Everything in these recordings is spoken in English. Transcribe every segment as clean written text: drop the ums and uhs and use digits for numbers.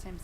Same.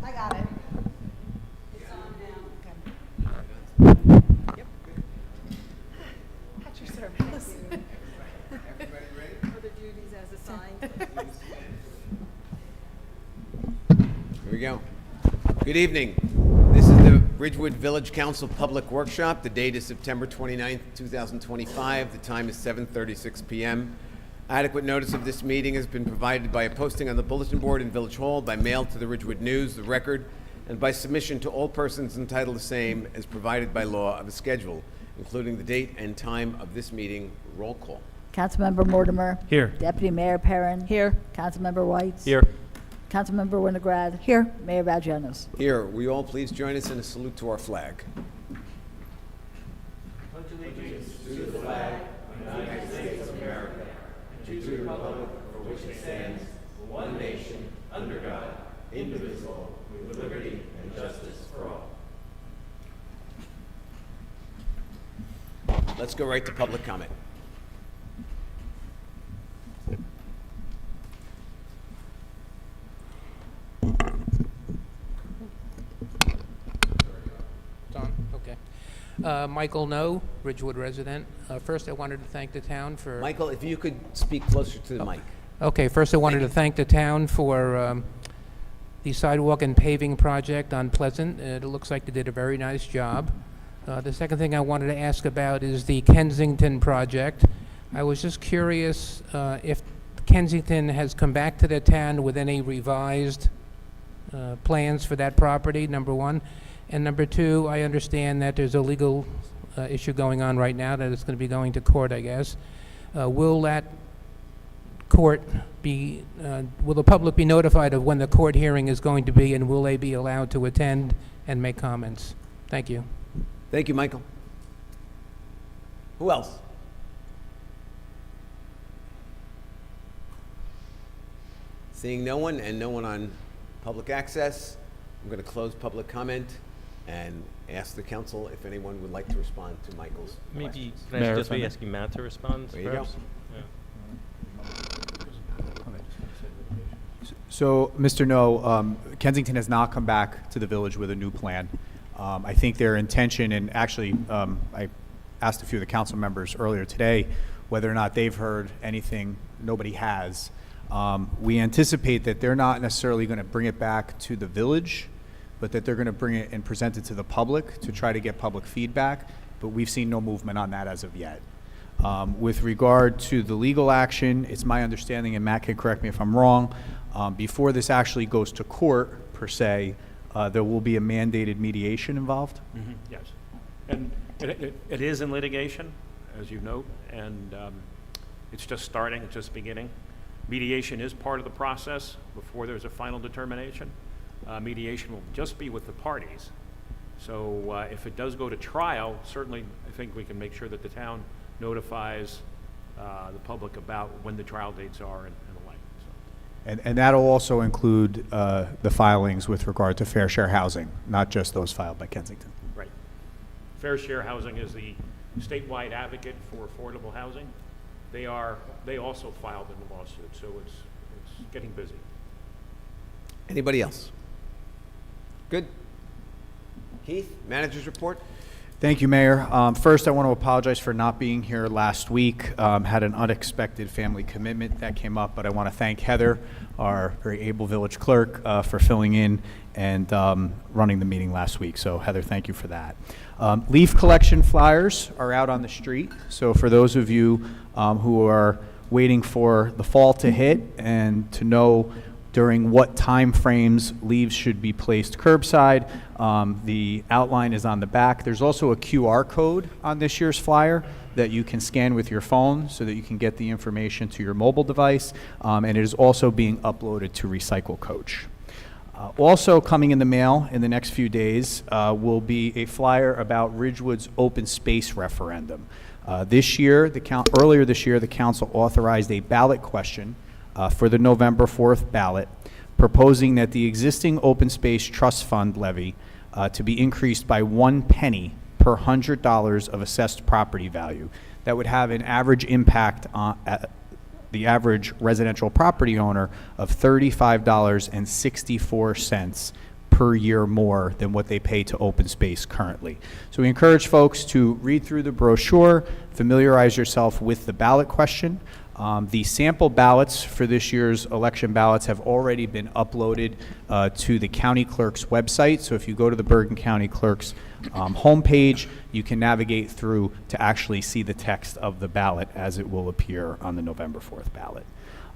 I got it. It's on now. Yep. At your service. Everybody ready? Other duties as assigned. Here we go. Good evening. This is the Ridgewood Village Council Public Workshop. The date is September 29th, 2025. The time is 7:36 p.m. Adequate notice of this meeting has been provided by a posting on the bulletin board in Village Hall, by mail to the Ridgewood News, the Record, and by submission to all persons entitled the same as provided by law of a schedule, including the date and time of this meeting. Roll call. Councilmember Mortimer. Here. Deputy Mayor Perrin. Here. Councilmember Whites. Here. Councilmember Winograd. Here. Mayor Vagianos. Here, will you all please join us in a salute to our flag? Let's go right to public comment. It's on? Okay. Michael No, Ridgewood resident. First, I wanted to thank the town for... Michael, if you could speak closer to the mic. Okay, first I wanted to thank the town for the sidewalk and paving project on Pleasant. It looks like they did a very nice job. The second thing I wanted to ask about is the Kensington project. I was just curious if Kensington has come back to the town with any revised plans for that property, number one. And number two, I understand that there's a legal issue going on right now that it's going to be going to court, I guess. Will that court be, will the public be notified of when the court hearing is going to be, and will they be allowed to attend and make comments? Thank you. Thank you, Michael. Who else? Seeing no one and no one on public access, I'm going to close public comment and ask the council if anyone would like to respond to Michael's Maybe, questions. can I suggest we asking Matt to respond? There you perhaps? go. So, Mr. No, Kensington has not come back to the village with a new plan. I think their intention, and actually, I asked a few of the council members earlier today whether or not they've heard anything. Nobody has. We anticipate that they're not necessarily going to bring it back to the village, but that they're going to bring it and present it to the public to try to get public feedback, but we've seen no movement on that as of yet. With regard to the legal action, it's my understanding, and Matt can correct me if I'm wrong, before this actually goes to court, per se, there will be a mandated mediation involved? Mm-hmm. Yes. And it is in litigation, as you note, and it's just starting, it's just beginning. Mediation is part of the process before there's a final determination. Mediation will just be with the parties. So if it does go to trial, certainly I think we can make sure that the town notifies the public about when the trial dates are and the like. So. And that'll also include the filings with regard to fair share housing, not just those filed by Kensington. Right. Fair Share Housing is the statewide advocate for affordable housing. They also filed in the lawsuit, so it's getting busy. Anybody else? Good. Keith, manager's report? Thank you, Mayor. First, I want to apologize for not being here last week. Had an unexpected family commitment that came up, but I want to thank Heather, our very able village clerk, for filling in and running the meeting last week. So, Heather, thank you for that. Leaf collection flyers are out on the street. So, for those of you who are waiting for the fall to hit and to know during what time frames leaves should be placed curbside. The outline is on the back. There's also a QR code on this year's flyer that you can scan with your phone so that you can get the information to your mobile device, and it is also being uploaded to Recycle Coach. Also coming in the mail in the next few days will be a flyer about Ridgewood's open space referendum. Earlier this year, the council authorized a ballot question for the November 4th ballot, proposing that the existing open space trust fund levy to be increased by 1 penny per $100 of assessed property value. That would have an average impact on the average residential property owner of $35.64 per year more than what they pay to open space currently. So we encourage folks to read through the brochure, familiarize yourself with the ballot question. The sample ballots for this year's election ballots have already been uploaded to the county clerk's website. So if you go to the Bergen County Clerk's homepage, you can navigate through to actually see the text of the ballot as it will appear on the November 4th ballot.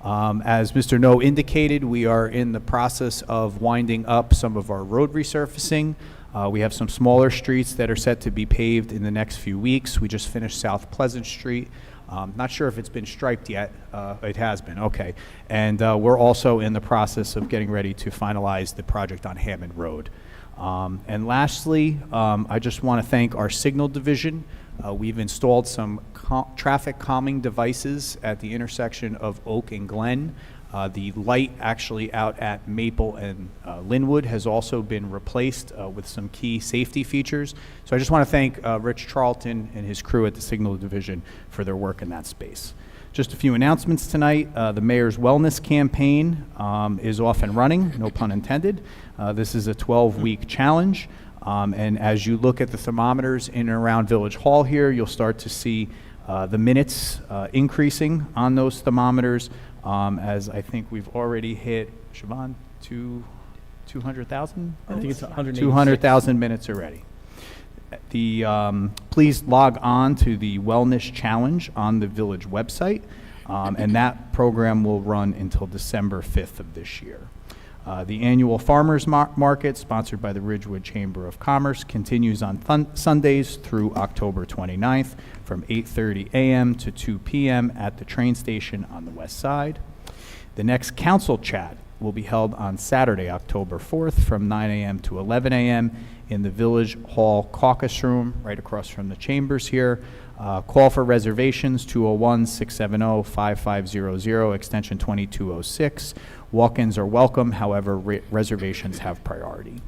As Mr. No indicated, we are in the process of winding up some of our road resurfacing. We have some smaller streets that are set to be paved in the next few weeks. We just finished South Pleasant Street. Not sure if it's been striped yet. It has been, okay. And we're also in the process of getting ready to finalize the project on Hammond Road. And lastly, I just want to thank our signal division. We've installed some traffic calming devices at the intersection of Oak and Glen. The light actually out at Maple and Linwood has also been replaced with some key safety features. So I just want to thank Rich Charlton and his crew at the Signal Division for their work in that space. Just a few announcements tonight. The Mayor's Wellness Campaign is off and running, no pun intended. This is a 12-week challenge. And as you look at the thermometers in and around Village Hall here, you'll start to see the minutes increasing on those thermometers. As I think we've already hit, Siobhan, 200,000? I think it's 186. 200,000 minutes already. Please log on to the Wellness Challenge on the Village website, and that program will run until December 5th of this year. The annual Farmers Market, sponsored by the Ridgewood Chamber of Commerce, continues on Sundays through October 29th from 8:30 a.m. to 2 p.m. at the train station on the west side. The next council chat will be held on Saturday, October 4th from 9 a.m. to 11 a.m. in the Village Hall Caucus Room right across from the chambers here. Call for reservations, 201-670-5500, extension 2206. Walk-ins are welcome, however, reservations have priority.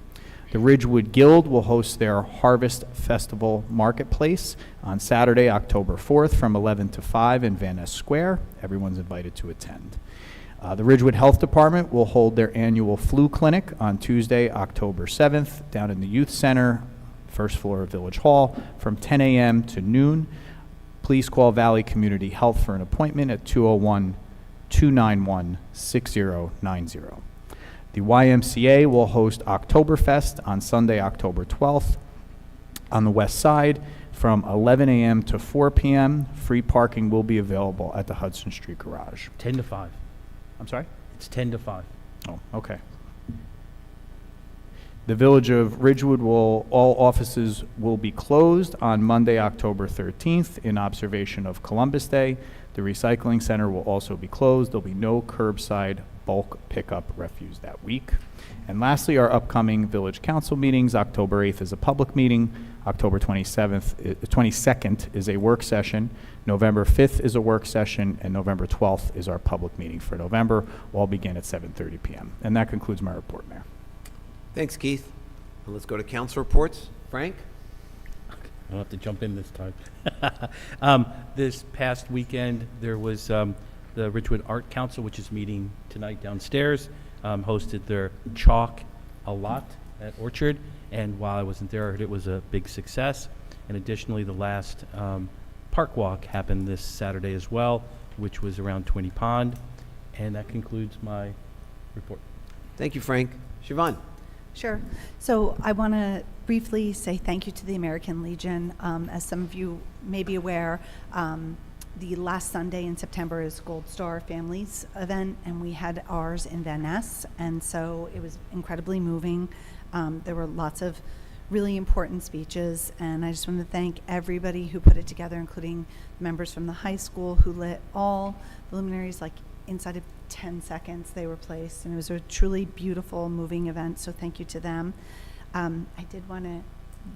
The Ridgewood Guild will host their Harvest Festival Marketplace on Saturday, October 4th from 11 to 5 in Van Ness Square. Everyone's invited to attend. The Ridgewood Health Department will hold their annual flu clinic on Tuesday, October 7th down in the Youth Center, first floor of Village Hall, from 10 a.m. to noon. Please call Valley Community Health for an appointment at 201-291-6090. The YMCA will host Oktoberfest on Sunday, October 12th on the west side from 11 a.m. to 4 p.m. Free parking will be available at the Hudson Street Garage. 10 to 5. I'm sorry? It's 10 to 5. Oh, okay. The Village of Ridgewood all offices will be closed on Monday, October 13th in observation of Columbus Day. The recycling center will also be closed. There'll be no curbside bulk pickup refuse that week. And lastly, our upcoming Village Council meetings. October 8th is a public meeting. October 22nd is a work session, November 5th is a work session, and November 12th is our public meeting for November. All begin at 7:30 p.m. And that concludes my report, Mayor. Thanks, Keith. And let's go to council reports. Frank? I don't have to jump in this time. This past weekend, there was the Ridgewood Art Council, which is meeting tonight downstairs, hosted their Chalk a Lot at Orchard, and while I wasn't there, I heard it was a big success. And additionally, the last Park Walk happened this Saturday as well, which was around Twinney Pond. And that concludes my report. Thank you, Frank. Siobhan? Sure. So I want to briefly say thank you to the American Legion. As some of you may be aware, the last Sunday in September is Gold Star Families event, and we had ours in Van Ness, and so it was incredibly moving. There were lots of really important speeches, and I just want to thank everybody who put it together, including members from the high school who lit all the luminaries like inside of 10 seconds they were placed, and it was a truly beautiful, moving event, so thank you to them. I did want to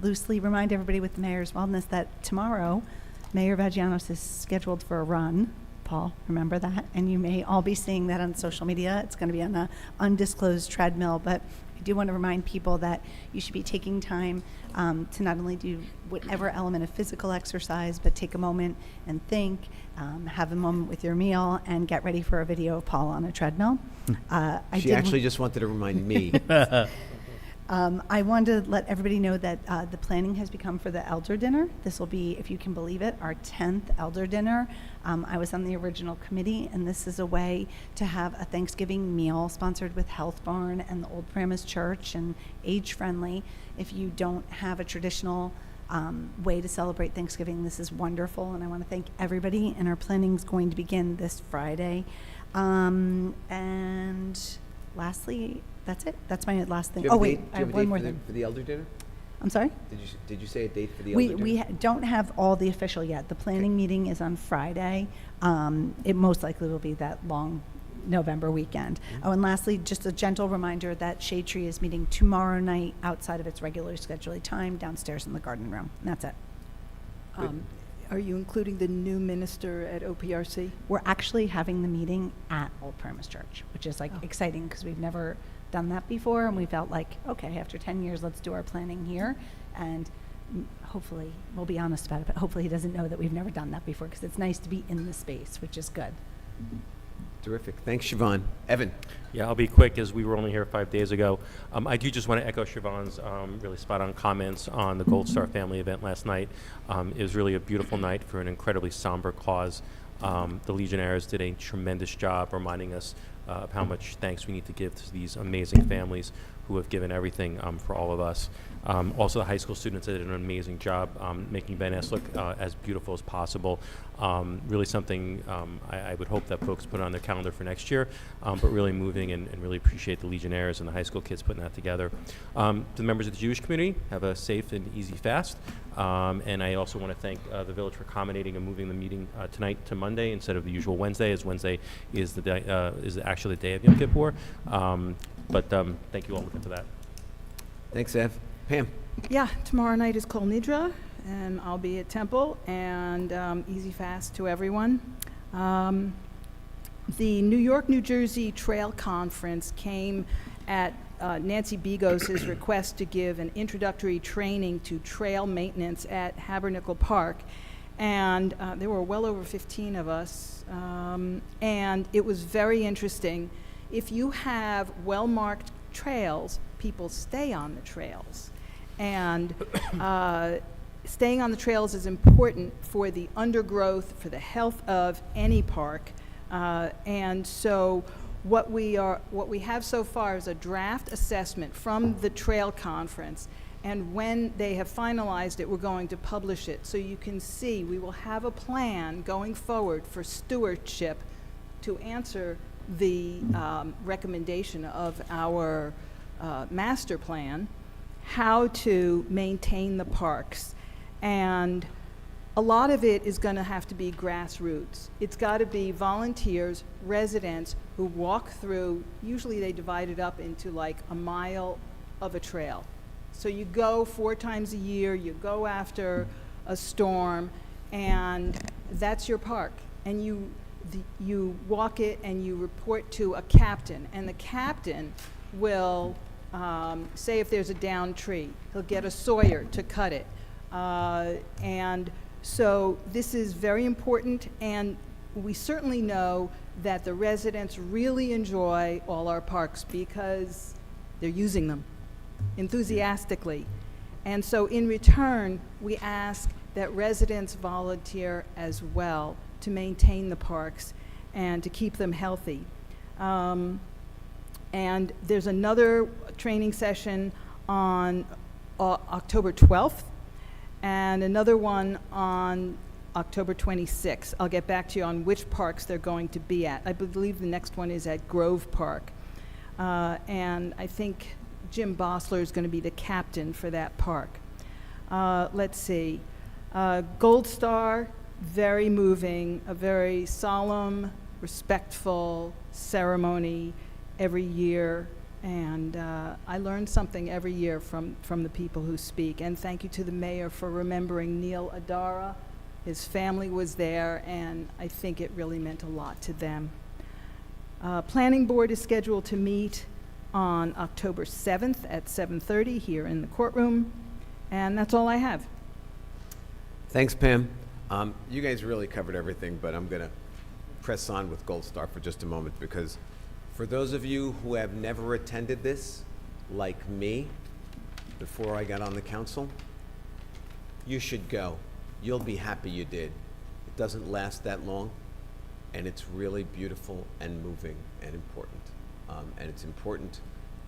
loosely remind everybody with the Mayor's Wellness that tomorrow, Mayor Vagianos is scheduled for a run. Paul, remember that? And you may all be seeing that on social media. It's going to be on an undisclosed treadmill, but I do want to remind people that you should be taking time to not only do whatever element of physical exercise, but take a moment and think, have a moment with your meal, and get ready for a video of Paul on a treadmill. She actually just wanted to remind me. I wanted to let everybody know that the planning has become for the Elder Dinner. This will be, if you can believe it, our 10th Elder Dinner. I was on the original committee, and this is a way to have a Thanksgiving meal sponsored with Health Barn and the Old Paramus Church, and age-friendly. If you don't have a traditional way to celebrate Thanksgiving, this is wonderful, and I want to thank everybody, and our planning is going to begin this Friday. And lastly, that's it. That's my last thing. Do you have Oh, a wait, date- do I you have a one date more for the- thing. For the elder dinner? I'm sorry? Did you say a date for the elder dinner? We don't have all the official yet. The planning meeting is on Friday. It most likely will be that long November weekend. Oh, and lastly, just a gentle reminder that Shade Tree is meeting tomorrow night outside of its regular scheduled time downstairs in the garden room. And that's it. Are you including the new minister at OPRC? We're actually having the meeting at Old Paramus Church, which is like exciting because we've never done that before, and we felt like, okay, after 10 years, let's do our planning here, and hopefully, we'll be honest about it, but hopefully he doesn't know that we've never done that before, because it's nice to be in the space, which is good. Terrific. Thanks, Siobhan. Evan? Yeah, I'll be quick, as we were only here 5 days ago. I do just want to echo Siobhan's really spot-on comments on the Gold Star Family event last night. It was really a beautiful night for an incredibly somber cause. The Legionnaires did a tremendous job reminding us of how much thanks we need to give to these amazing families who have given everything for all of us. Also, the high school students did an amazing job making Van Ness look as beautiful as possible. Really something I would hope that folks put on their calendar for next year, but really moving, and really appreciate the Legionnaires and the high school kids putting that together. To the members of the Jewish community, have a safe and easy fast. And I also want to thank the village for accommodating and moving the meeting tonight to Monday instead of the usual Wednesday, as Wednesday is the day, is actually the day of Yom Kippur. But thank you all for that. Thanks, Ev. Pam? Yeah, tomorrow night is Kol Nidra, and I'll be at Temple, and easy fast to everyone. The New York, New Jersey Trail Conference came at Nancy Begos' request to give an introductory training to trail maintenance at Habernickel Park. And there were well over 15 of us, and it was very interesting. If you have well-marked trails, people stay on the trails. And staying on the trails is important for the undergrowth, for the health of any park. And so what we have so far is a draft assessment from the Trail Conference. And when they have finalized it, we're going to publish it. So you can see we will have a plan going forward for stewardship to answer the recommendation of our master plan, how to maintain the parks. And a lot of it is going to have to be grassroots. It's got to be volunteers, residents who walk through. Usually they divide it up into like a mile of a trail. So you go 4 times a year, you go after a storm, and that's your park. And you walk it and you report to a captain, and the captain will say if there's a downed tree. He'll get a sawyer to cut it. And so this is very important, and we certainly know that the residents really enjoy all our parks because they're using them enthusiastically. And so in return, we ask that residents volunteer as well to maintain the parks and to keep them healthy. And there's another training session on October 12th and another one on October 26th. I'll get back to you on which parks they're going to be at. I believe the next one is at Grove Park. And I think Jim Bossler is going to be the captain for that park. Let's see. Gold Star, very moving, a very solemn, respectful ceremony every year. And I learn something every year from the people who speak. And thank you to the mayor for remembering Neil Adara. His family was there, and I think it really meant a lot to them. Planning Board is scheduled to meet on October 7th at 7:30 here in the courtroom. And that's all I have. Thanks, Pam. You guys really covered everything, but I'm going to press on with Gold Star for just a moment, because for those of you who have never attended this, like me, before I got on the council, you should go. You'll be happy you did. It doesn't last that long, and it's really beautiful and moving and important. And it's important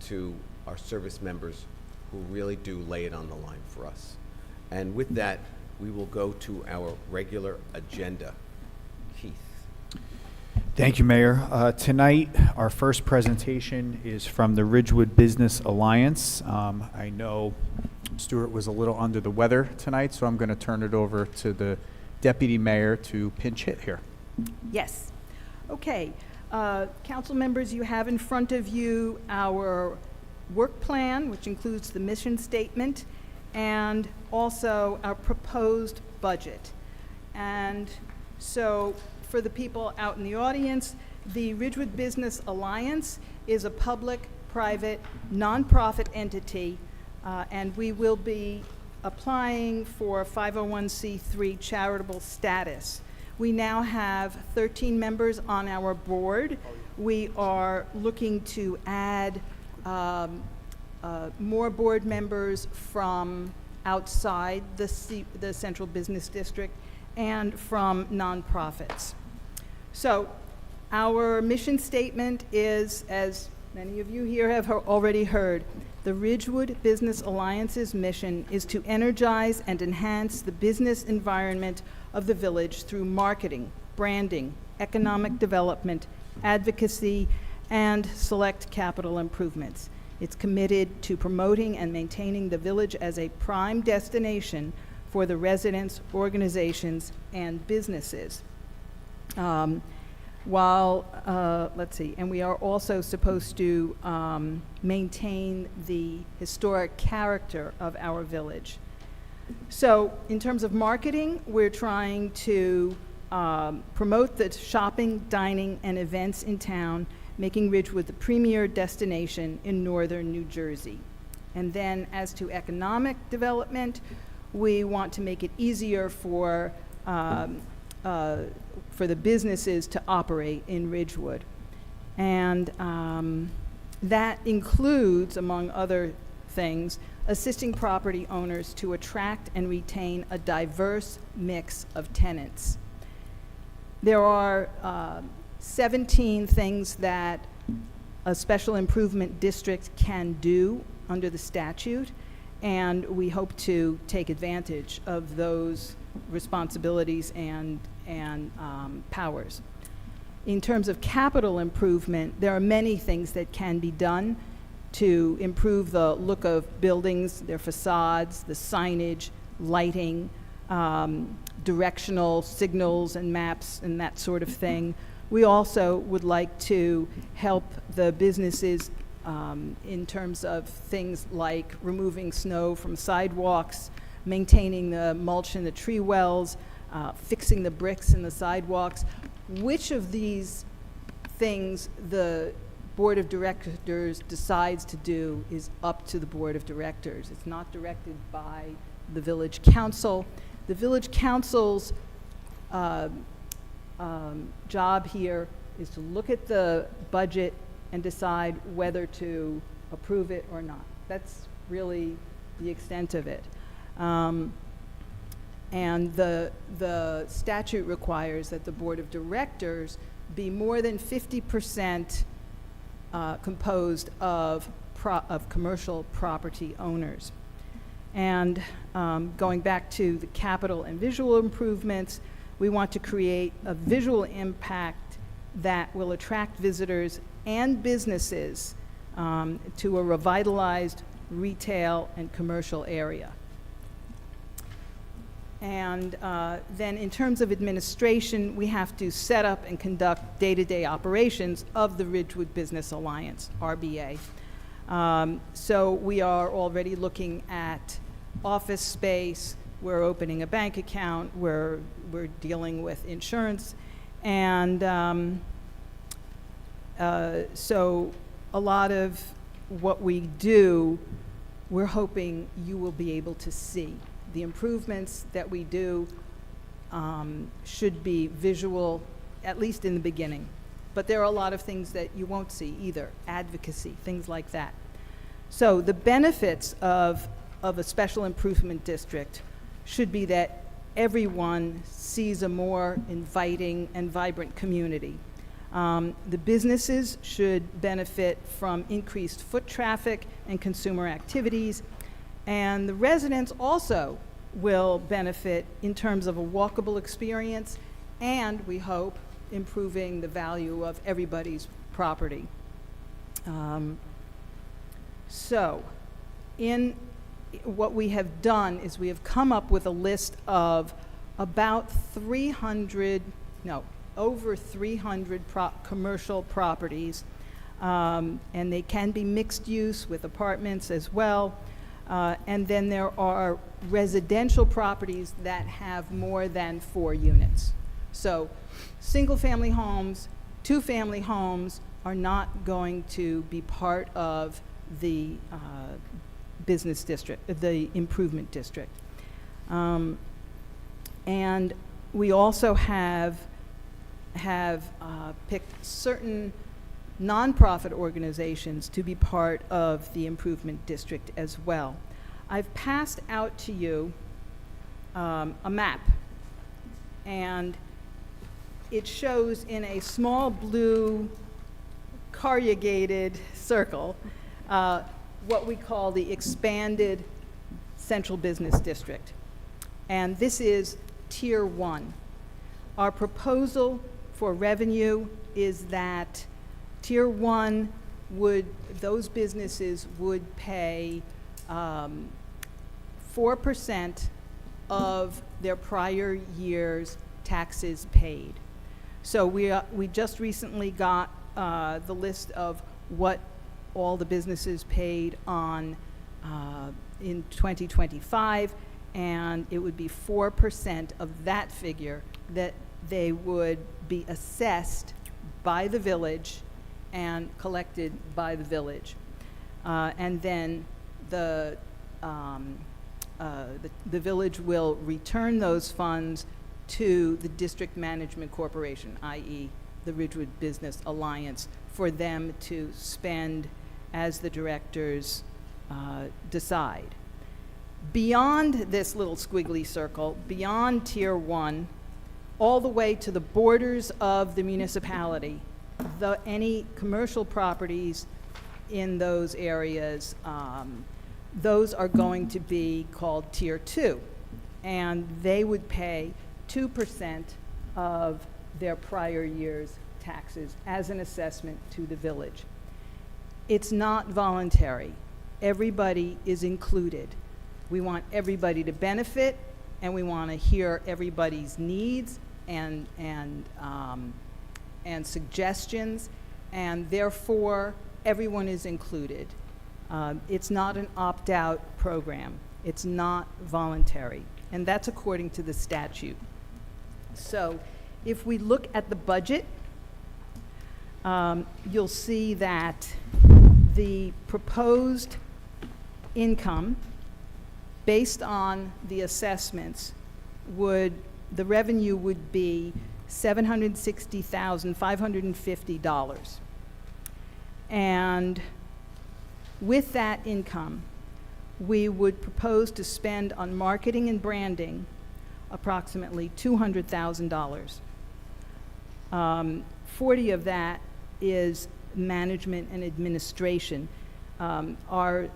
to our service members who really do lay it on the line for us. And with that, we will go to our regular agenda. Keith. Thank you, Mayor. Tonight, our first presentation is from the Ridgewood Business Alliance. I know Stuart was a little under the weather tonight, so I'm going to turn it over to the Deputy Mayor to pinch hit here. Yes. Okay. Council members, you have in front of you our work plan, which includes the mission statement, and also our proposed budget. And so for the people out in the audience, the Ridgewood Business Alliance is a public-private, nonprofit entity, and we will be applying for 501c3 charitable status. We now have 13 members on our board. We are looking to add more board members from outside the Central Business District and from nonprofits. So our mission statement is, as many of you here have already heard, the Ridgewood Business Alliance's mission is to energize and enhance the business environment of the village through marketing, branding, economic development, advocacy, and select capital improvements. It's committed to promoting and maintaining the village as a prime destination for the residents, organizations, and businesses. Let's see, and we are also supposed to maintain the historic character of our village. So in terms of marketing, we're trying to promote the shopping, dining, and events in town, making Ridgewood the premier destination in northern New Jersey. And then as to economic development, we want to make it easier for the businesses to operate in Ridgewood. And that includes, among other things, assisting property owners to attract and retain a diverse mix of tenants. There are 17 things that a special improvement district can do under the statute, and we hope to take advantage of those responsibilities and powers. In terms of capital improvement, there are many things that can be done to improve the look of buildings, their facades, the signage, lighting, directional signals and maps and that sort of thing. We also would like to help the businesses in terms of things like removing snow from sidewalks, maintaining the mulch in the tree wells, fixing the bricks in the sidewalks. Which of these things the Board of Directors decides to do is up to the Board of Directors. It's not directed by the Village Council. The Village Council's job here is to look at the budget and decide whether to approve it or not. That's really the extent of it. And the statute requires that the Board of Directors be more than 50% composed of commercial property owners. And going back to the capital and visual improvements, we want to create a visual impact that will attract visitors and businesses to a revitalized retail and commercial area. And then in terms of administration, we have to set up and conduct day-to-day operations of the Ridgewood Business Alliance, RBA. So we are already looking at office space, we're opening a bank account, we're dealing with insurance, and so a lot of what we do, we're hoping you will be able to see. The improvements that we do should be visual, at least in the beginning. But there are a lot of things that you won't see either, advocacy, things like that. So the benefits of a special improvement district should be that everyone sees a more inviting and vibrant community. The businesses should benefit from increased foot traffic and consumer activities, and the residents also will benefit in terms of a walkable experience and, we hope, improving the value of everybody's property. So, in what we have done is we have come up with a list of about over 300 commercial properties, and they can be mixed use with apartments as well. And then there are residential properties that have more than 4 units. So single-family homes, 2-family homes are not going to be part of the business district, the improvement district. And we also have picked certain nonprofit organizations to be part of the improvement district as well. I've passed out to you a map, and it shows in a small blue corrugated circle what we call the expanded central business district. And this is Tier 1. Our proposal for revenue is that Tier 1 those businesses would pay 4% of their prior year's taxes paid. So we just recently got the list of what all the businesses paid on in 2025, and it would be 4% of that figure that they would be assessed by the village and collected by the village. And then the village will return those funds to the District Management Corporation, i.e. the Ridgewood Business Alliance, for them to spend as the directors decide. Beyond this little squiggly circle, beyond Tier 1, all the way to the borders of the municipality, any commercial properties in those areas, those are going to be called Tier 2, and they would pay 2% of their prior year's taxes as an assessment to the village. It's not voluntary. Everybody is included. We want everybody to benefit, and we want to hear everybody's needs and suggestions, and therefore everyone is included. It's not an opt-out program. It's not voluntary, and that's according to the statute. So if we look at the budget, you'll see that the proposed income, based on the assessments, the revenue would be $760,550. And with that income, we would propose to spend on marketing and branding approximately $200,000. 40 of that is management and administration. Our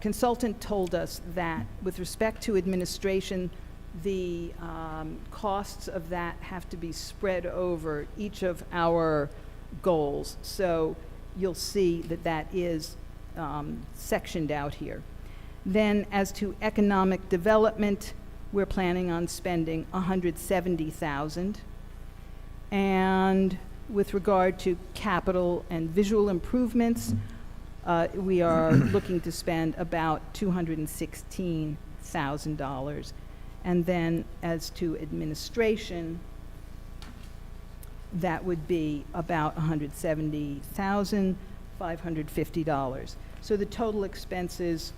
consultant told us that with respect to administration, the costs of that have to be spread over each of our goals. So you'll see that that is sectioned out here. Then as to economic development, we're planning on spending $170,000. And with regard to capital and visual improvements, we are looking to spend about $216,000. And then as to administration, that would be about $170,550. So the total expenses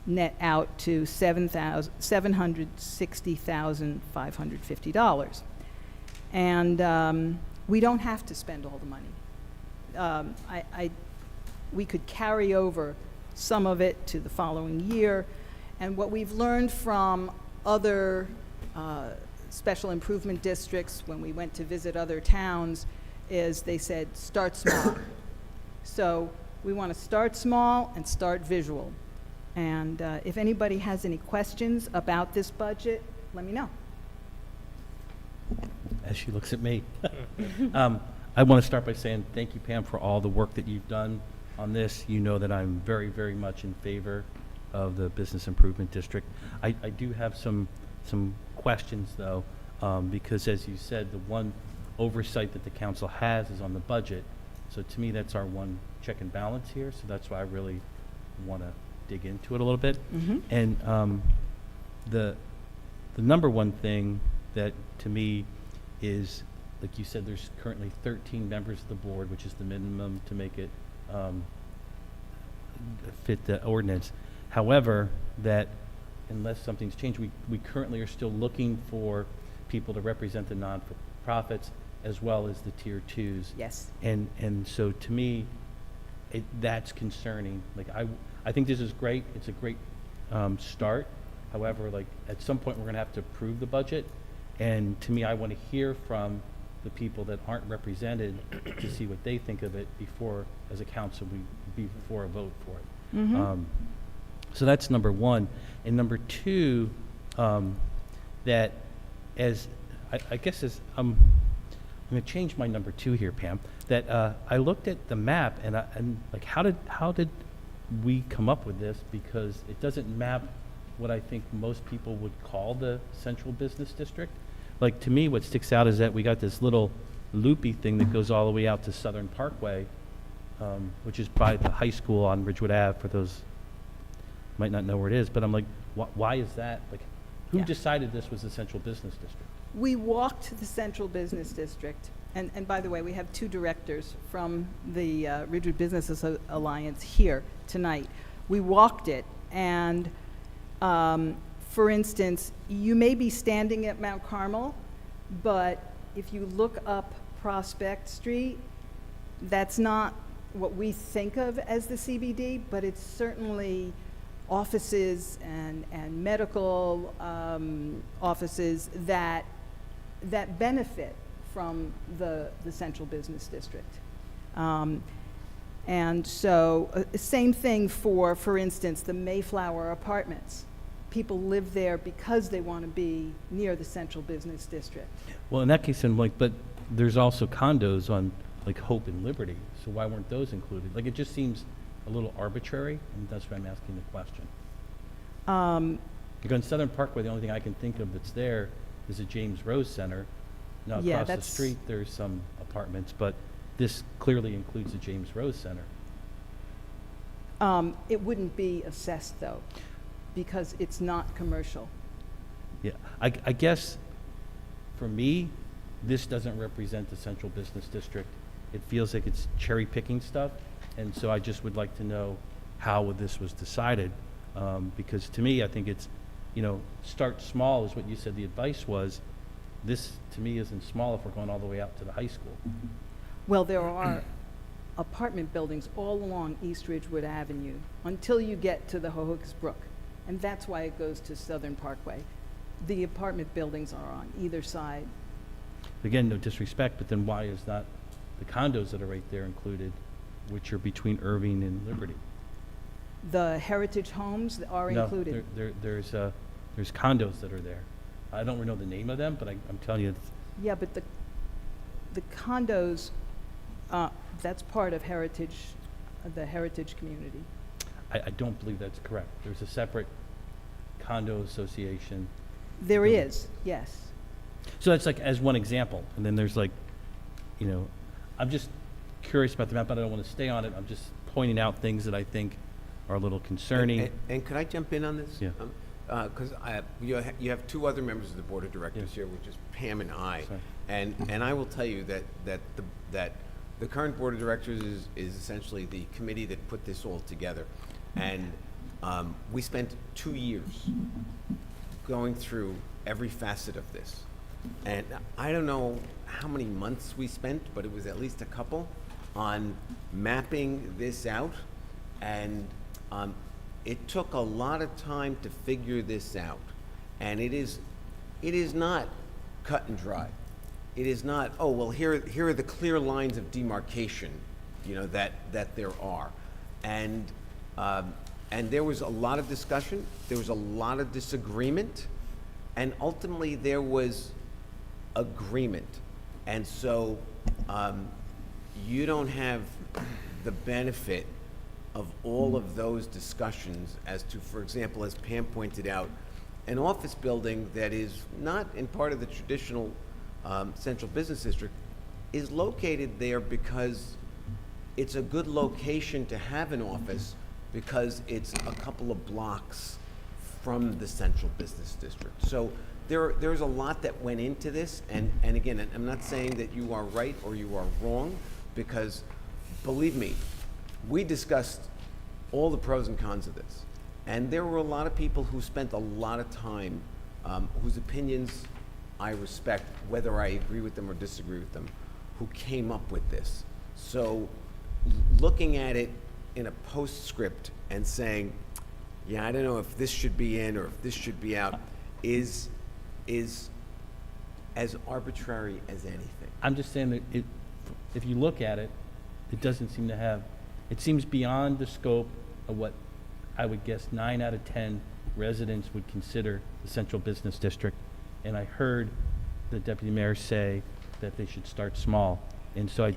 net out to $760,550. And we don't have to spend all the money. We could carry over some of it to the following year. And what we've learned from other special improvement districts when we went to visit other towns is they said, start small. So we want to start small and start visual. And if anybody has any questions about this budget, let me know. As she looks at me. I want to start by saying thank you, Pam, for all the work that you've done on this. You know that I'm very, very much in favor of the Business Improvement District. I do have some questions, though, because as you said, the one oversight that the council has is on the budget. So to me, that's our one check and balance here. So that's why I really want to dig into it a little bit. Mm-hmm. And the number one thing that to me is, like you said, there's currently 13 members of the board, which is the minimum to make it fit the ordinance. However, that unless something's changed, we currently are still looking for people to represent the non-profits as well as the tier twos. Yes. And so to me, that's concerning. Like I think this is great. It's a great start. However, like at some point we're going to have to approve the budget, and to me, I want to hear from the people that aren't represented to see what they think of it before, as a council, before a vote for it. Mm-hmm. So that's number one. And number two, that as I guess as I'm going to change my number two here, Pam. That I looked at the map and like how did we come up with this, because it doesn't map what I think most people would call the central business district. Like to me, what sticks out is that we got this little loopy thing that goes all the way out to Southern Parkway, which is by the high school on Ridgewood Ave, for those who might not know where it is. But I'm like, why is that? Like, who Yeah. decided this was the central business district? We walked the Central Business District, and by the way, we have two directors from the Ridgewood Business Alliance here tonight. We walked it, and for instance, you may be standing at Mount Carmel, but if you look up Prospect Street, that's not what we think of as the CBD, but it's certainly offices and medical offices that benefit from the Central Business District. And so, same thing for instance, the Mayflower Apartments. People live there because they want to be near the Central Business District. Well, in that case, I'm like, but there's also condos on like Hope and Liberty, so why weren't those included? Like, it just seems a little arbitrary, and that's why I'm asking the question. Like on Southern Parkway, the only thing I can think of that's there is a James Rose Center. Now Yeah, across the that's- street, there's some apartments, but this clearly includes the James Rose Center. It wouldn't be assessed, though, because it's not commercial. Yeah, I guess, for me, this doesn't represent the central business district. It feels like it's cherry picking stuff, and so I just would like to know how this was decided. Because to me, I think it's, start small is what you said the advice was. This, to me, isn't small if we're going all the way out to the high school. Well, there are apartment buildings all along East Ridgewood Avenue until you get to the Hohokus Brook, and that's why it goes to Southern Parkway. The apartment buildings are on either side. Again, no disrespect, but then why is not the condos that are right there included, which are between Irving and Liberty? The heritage homes are included. No, there's condos that are there. I don't know the name of them, but I'm telling you, Yeah, but the condos, that's part of heritage, the heritage community. I don't believe that's correct. There's a separate condo association. There is, yes. So that's like as one example, and then there's like, I'm just curious about the map, but I don't want to stay on it. I'm just pointing out things that I think are a little concerning. And could I jump in on this? Yeah. Because you have two other members of the board of directors Yeah. here, which is Pam and I. Sorry. And I will tell you that the current board of directors is essentially the committee that put this all together. And we spent 2 years going through every facet of this. And I don't know how many months we spent, but it was at least a couple, on mapping this out. And it took a lot of time to figure this out. And it is not cut and dry. It is not, oh, well, here are the clear lines of demarcation, that there are. And there was a lot of discussion, there was a lot of disagreement, and ultimately there was agreement. And so you don't have the benefit of all of those discussions as to, for example, as Pam pointed out, an office building that is not in part of the traditional central business district is located there because it's a good location to have an office, because it's a couple of blocks from the central business district. So there's a lot that went into this, and again, I'm not saying that you are right or you are wrong, because believe me, we discussed all the pros and cons of this. And there were a lot of people who spent a lot of time, whose opinions I respect, whether I agree with them or disagree with them, who came up with this. So looking at it in a postscript and saying, yeah, I don't know if this should be in or if this should be out, is as arbitrary as anything. I'm just saying that if you look at it, it doesn't seem to have, it seems beyond the scope of what I would guess 9 out of 10 residents would consider the central business district. And I heard the deputy mayor say that they should start small. And so I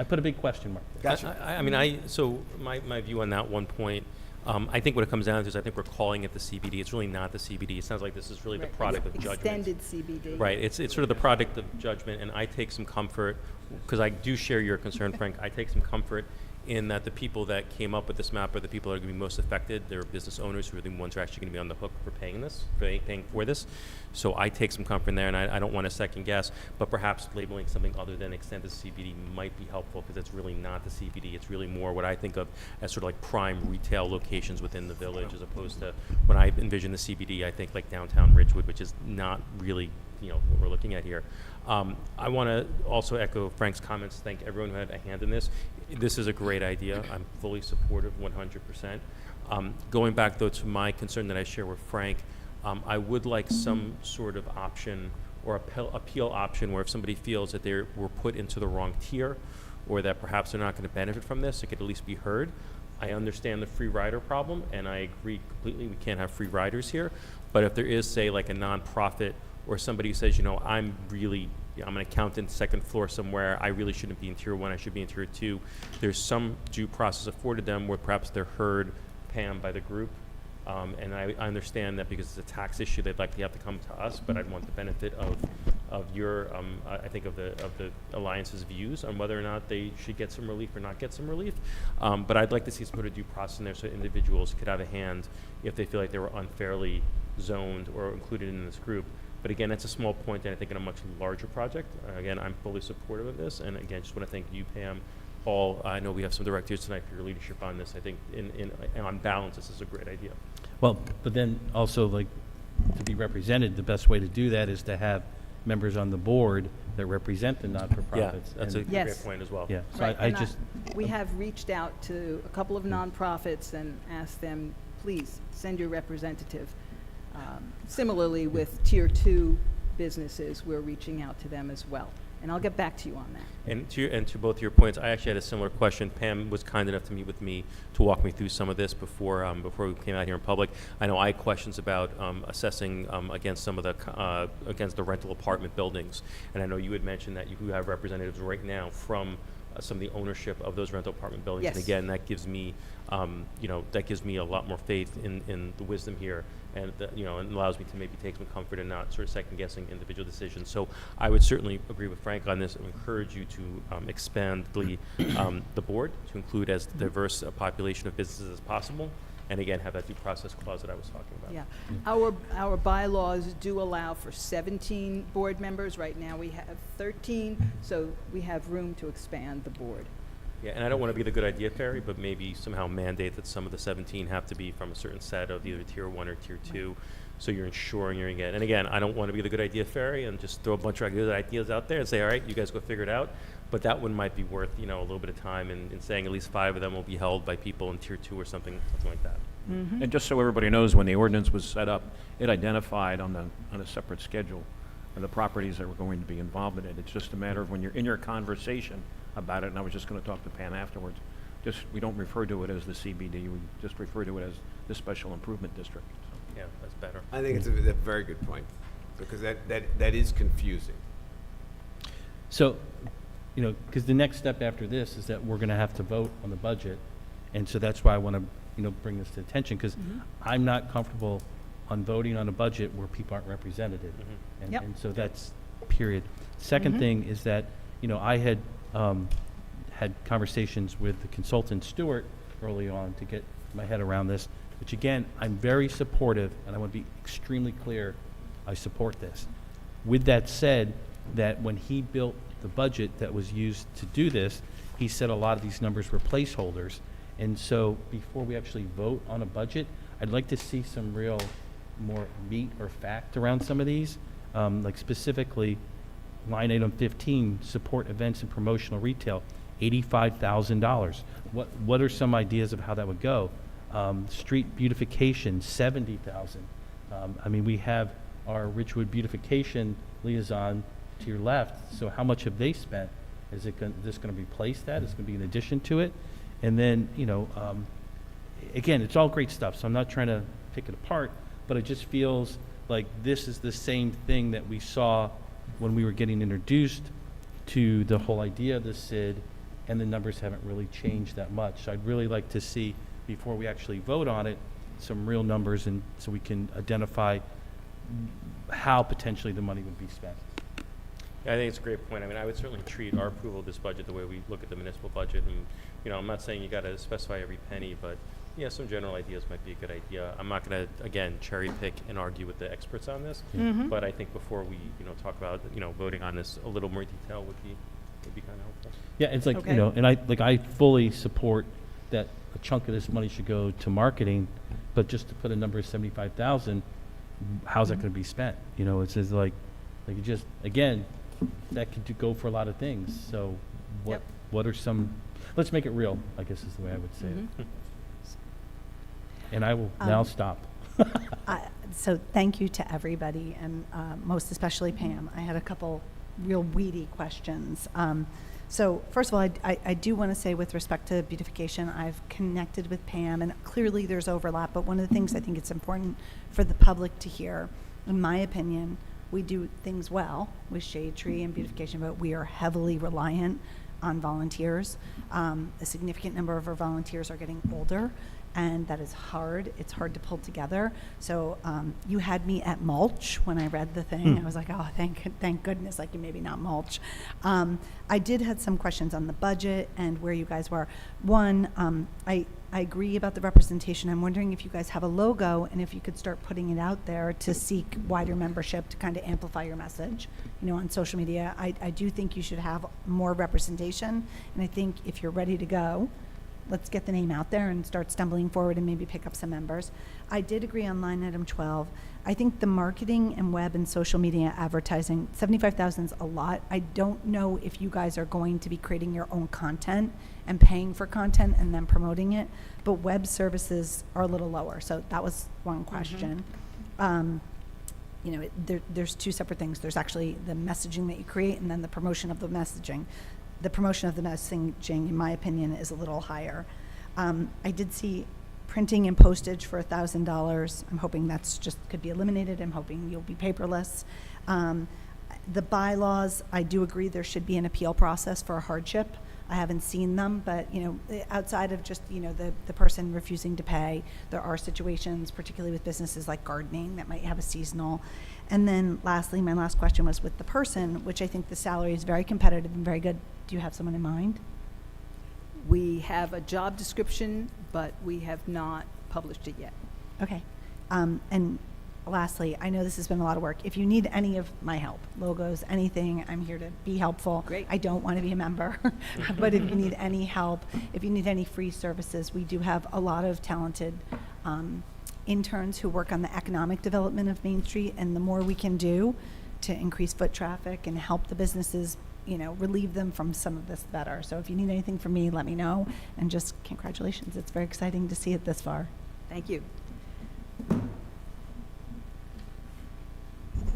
put a big question mark there. Gotcha. So my view on that one point, I think what it comes down to is I think we're calling it the CBD. It's really not the CBD. It sounds like this is really the Right. product of judgment. Extended CBD. Right, it's sort of the product of judgment, and I take some comfort, because I do share your concern, Frank, I take some comfort in that the people that came up with this map are the people that are going to be most affected. They're business owners who are the ones who are actually going to be on the hook for paying for this. So I take some comfort in there, and I don't want to second guess, but perhaps labeling something other than extended CBD might be helpful, because it's really not the CBD. It's really more what I think of as sort of like prime retail locations within the village, as opposed to when I envision the CBD, I think like downtown Ridgewood, which is not really what we're looking at here. I want to also echo Frank's comments, thank everyone who had a hand in this. This is a great idea. I'm fully supportive, 100%. Going back, though, to my concern that I share with Frank, I would like some sort of option or appeal option where if somebody feels that they were put into the wrong tier, or that perhaps they're not going to benefit from this, it could at least be heard. I understand the free rider problem, and I agree completely, we can't have free riders here. But if there is, say, like a nonprofit or somebody who says, I'm an accountant, second floor somewhere, I really shouldn't be in tier 1, I should be in tier 2. There's some due process afforded them where perhaps they're heard, Pam, by the group. And I understand that because it's a tax issue, they'd likely have to come to us, but I'd want the benefit of your, I think of the Alliance's views on whether or not they should get some relief or not get some relief. But I'd like to see some sort of due process in there so individuals could have a hand if they feel like they were unfairly zoned or included in this group. But again, that's a small point, and I think in a much larger project. Again, I'm fully supportive of this, and again, just want to thank you, Pam, Paul. I know we have some directors tonight for your leadership on this. I think on balance, this is a great idea. Well, but then also, like, to be represented, the best way to do that is to have members on the board that represent the not-for-profits. Yeah, that's a And- great Yes. point as well. Yeah, so Right, I and just, we have reached out to a couple of nonprofits and asked them, please, send your representative. Similarly, with Tier 2 businesses, we're reaching out to them as well. And I'll get back to you on that. And to both your points, I actually had a similar question. Pam was kind enough to meet with me to walk me through some of this before we came out here in public. I know I had questions about assessing against some of the against the rental apartment buildings, and I know you had mentioned that you have representatives right now from some of the ownership of those rental apartment buildings. Yes. And again, that gives me, that gives me a lot more faith in the wisdom here, and and allows me to maybe take some comfort in not sort of second guessing individual decisions. So I would certainly agree with Frank on this and encourage you to expand the board to include as diverse a population of businesses as possible. And again, have that due process clause that I was talking about. Yeah. Our bylaws do allow for 17 board members. Right now, we have 13, so we have room to expand the board. Yeah, and I don't want to be the good idea fairy, but maybe somehow mandate that some of the 17 have to be from a certain set of either Tier 1 or Tier 2, so you're ensuring you're getting. And again, I don't want to be the good idea fairy and just throw a bunch of good ideas out there and say, all right, you guys go figure it out. But that one might be worth, a little bit of time in saying at least 5 of them will be held by people in Tier 2 or something like that. And just so everybody knows, when the ordinance was set up, it identified on a separate schedule the properties that were going to be involved in it. It's just a matter of when you're in your conversation about it, and I was just going to talk to Pam afterwards, we don't refer to it as the CBD, we just refer to it as the Special Improvement District. Yeah, that's better. I think it's a very good point, because that is confusing. so, because the next step after this is that we're going to have to vote on the budget. And so that's why I want to, bring this to attention, because I'm not comfortable on voting on a budget where people aren't represented. And, Yep. and so that's period. Second thing is that, I had had conversations with the consultant Stewart early on to get my head around this, which again, I'm very supportive, and I want to be extremely clear, I support this. With that said, that when he built the budget that was used to do this, he said a lot of these numbers were placeholders. And so before we actually vote on a budget, I'd like to see some real more meat or fact around some of these. Like specifically, line item 15, support events and promotional retail, $85,000. What are some ideas of how that would go? Street beautification, $70,000. I mean, we have our Ridgewood beautification liaison to your left. So how much have they spent? Is this going to replace that? Is it going to be in addition to it? And then, again, it's all great stuff, so I'm not trying to pick it apart, but it just feels like this is the same thing that we saw when we were getting introduced to the whole idea of the SID, and the numbers haven't really changed that much. So I'd really like to see, before we actually vote on it, some real numbers, and so we can identify how potentially the money would be spent. Yeah, I think it's a great point. I mean, I would certainly treat our approval of this budget the way we look at the municipal budget. And, I'm not saying you got to specify every penny, but yeah, some general ideas might be a good idea. I'm not going to, again, cherry pick and argue with the experts on this, but I think before we, talk about, voting on this, a little more detail would be kind of helpful. Yeah, it's like, Okay. and I fully support that a chunk of this money should go to marketing, but just to put a number of 75,000, how's that going to be spent? It's just like you just, again, that could go for a lot of things. So Yep. what are some, let's make it real, I guess is the way I would say it. And I will now stop. So thank you to everybody, and most especially Pam. I had a couple real weedy questions. So first of all, I do want to say, with respect to beautification, I've connected with Pam, and clearly there's overlap, but one of the things I think it's important for the public to hear, in my opinion, we do things well with shade tree and beautification, but we are heavily reliant on volunteers. A significant number of our volunteers are getting older, and that is hard. It's hard to pull together. So you had me at mulch when I read the thing. I was like, oh, thank goodness I can maybe not mulch. I did have some questions on the budget and where you guys were. One, I agree about the representation. I'm wondering if you guys have a logo and if you could start putting it out there to seek wider membership to kind of amplify your message, on social media. I do think you should have more representation, and I think if you're ready to go, let's get the name out there and start stumbling forward and maybe pick up some members. I did agree on line item 12. I think the marketing and web and social media advertising, 75,000 is a lot. I don't know if you guys are going to be creating your own content and paying for content and then promoting it, but web services are a little lower. So that was one question. There's two separate things. There's actually the messaging that you create and then the promotion of the messaging. The promotion of the messaging, in my opinion, is a little higher. I did see printing and postage for $1,000. I'm hoping that's just could be eliminated. I'm hoping you'll be paperless. The bylaws, I do agree there should be an appeal process for a hardship. I haven't seen them, but outside of just the person refusing to pay, there are situations, particularly with businesses like gardening, that might have a seasonal. And then lastly, my last question was with the person, which I think the salary is very competitive and very good. Do you have someone in mind? We have a job description, but we have not published it yet. Okay. And lastly, I know this has been a lot of work. If you need any of my help, logos, anything, I'm here to be helpful. Great. I don't want to be a member, but if you need any help, if you need any free services, we do have a lot of talented interns who work on the economic development of Main Street, and the more we can do to increase foot traffic and help the businesses, relieve them from some of this, better. So if you need anything from me, let me know, and just congratulations. It's very exciting to see it this far. Thank you.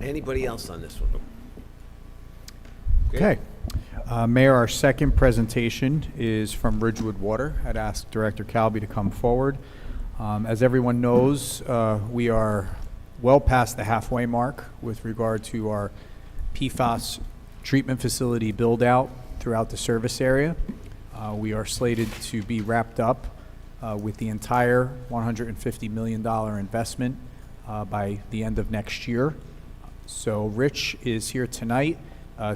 Anybody else on this one? Good. Okay. Mayor, our second presentation is from Ridgewood Water. I'd ask Director Calby to come forward. As everyone knows, we are well past the halfway mark with regard to our PFAS treatment facility build-out throughout the service area. We are slated to be wrapped up with the entire $150 million investment by the end of next year. So Rich is here tonight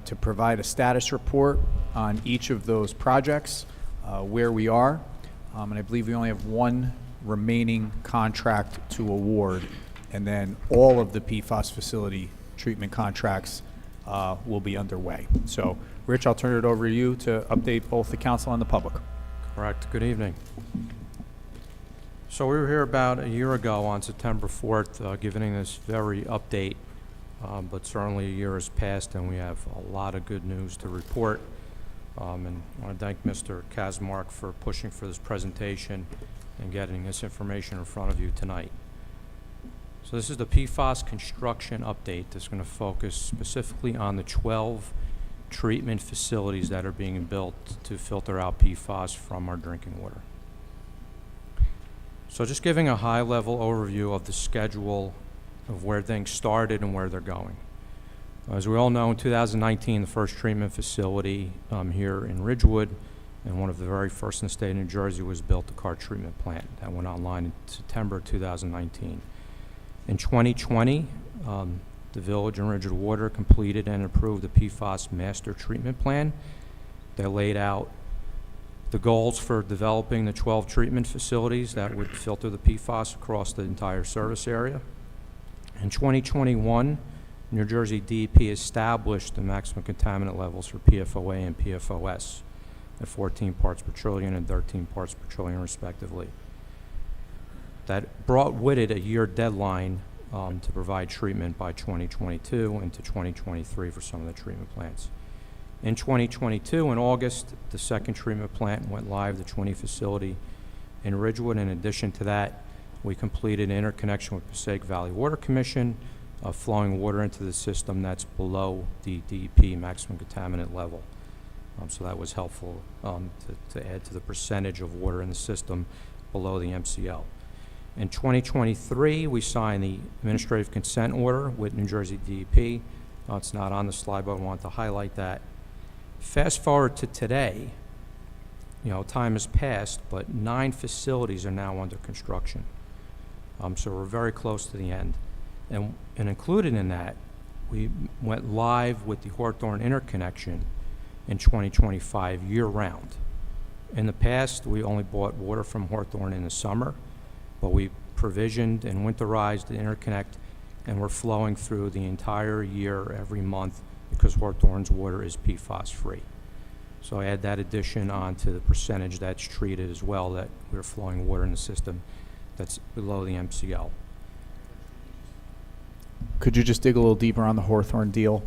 to provide a status report on each of those projects, where we are. And I believe we only have one remaining contract to award, and then all of the PFAS facility treatment contracts will be underway. So, Rich, I'll turn it over to you to update both the council and the public. Correct. Good evening. So we were here about a year ago on September 4th giving this very update, but certainly a year has passed and we have a lot of good news to report. And I want to thank Mr. Kazmark for pushing for this presentation and getting this information in front of you tonight. So this is the PFAS construction update that's going to focus specifically on the 12 treatment facilities that are being built to filter out PFAS from our drinking water. So just giving a high-level overview of the schedule of where things started and where they're going. As we all know, in 2019, the first treatment facility here in Ridgewood, and one of the very first in the state of New Jersey, was built, the CART treatment plant. That went online in September 2019. In 2020, the village and Ridgewood Water completed and approved the PFAS master treatment plan. They laid out the goals for developing the 12 treatment facilities that would filter the PFAS across the entire service area. In 2021, New Jersey DEP established the maximum contaminant levels for PFOA and PFOS at 14 parts per trillion and 13 parts per trillion respectively. That brought with it a year deadline to provide treatment by 2022 and to 2023 for some of the treatment plants. In 2022, in August, the second treatment plant went live, the 20 facility in Ridgewood. In addition to that, we completed an interconnection with Passaic Valley Water Commission, flowing water into the system that's below the DEP maximum contaminant level. So that was helpful to add to the percentage of water in the system below the MCL. In 2023, we signed the administrative consent order with New Jersey DEP. It's not on the slide, but I want to highlight that. Fast forward to today, time has passed, but 9 facilities are now under construction. So we're very close to the end. And included in that, we went live with the Hawthorne interconnection in 2025 year-round. In the past, we only bought water from Hawthorne in the summer, but we provisioned and winterized the interconnect, and we're flowing through the entire year every month because Hawthorne's water is PFAS-free. So I add that addition on to the percentage that's treated as well, that we're flowing water in the system that's below the MCL. Could you just dig a little deeper on the Hawthorne deal?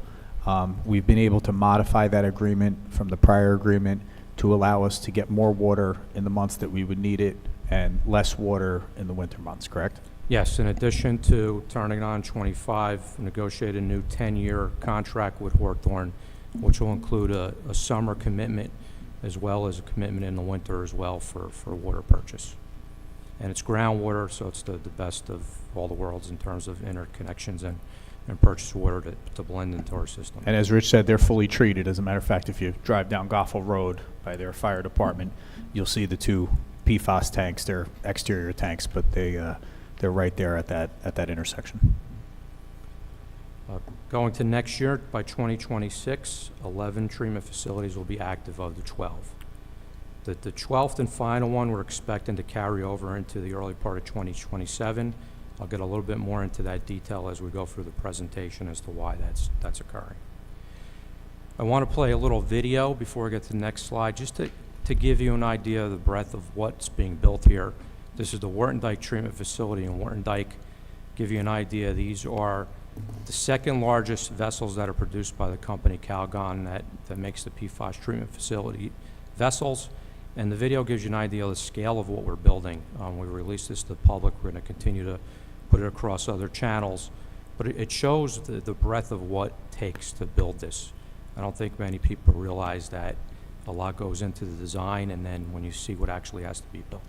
We've been able to modify that agreement from the prior agreement to allow us to get more water in the months that we would need it and less water in the winter months, correct? Yes, in addition to turning on 25, negotiate a new 10-year contract with Hawthorne, which will include a summer commitment as well as a commitment in the winter as well for water purchase. And it's groundwater, so it's the best of all the worlds in terms of interconnections and purchase water to blend into our system. And as Rich said, they're fully treated. As a matter of fact, if you drive down Goffel Road by their fire department, you'll see the 2 PFAS tanks. They're exterior tanks, but they're right there at that intersection. Going to next year, by 2026, 11 treatment facilities will be active of the 12. The 12th and final one we're expecting to carry over into the early part of 2027. I'll get a little bit more into that detail as we go through the presentation as to why that's occurring. I want to play a little video before we get to the next slide, just to give you an idea of the breadth of what's being built here. This is the Wharton Dyke Treatment Facility in Wharton Dyke. Give you an idea, these are the 2nd largest vessels that are produced by the company Calgon that makes the PFAS treatment facility vessels. And the video gives you an idea of the scale of what we're building. We released this to the public. We're going to continue to put it across other channels. But it shows the breadth of what it takes to build this. I don't think many people realize that a lot goes into the design, and then when you see what actually has to be built.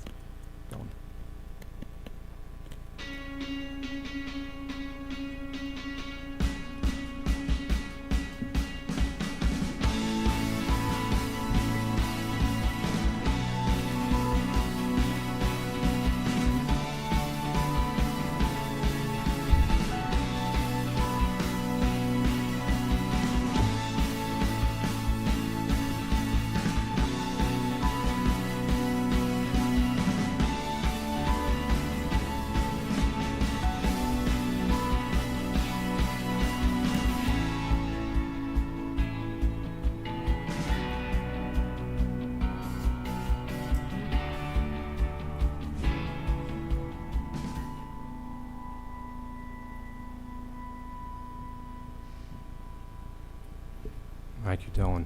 Thank you, Dylan.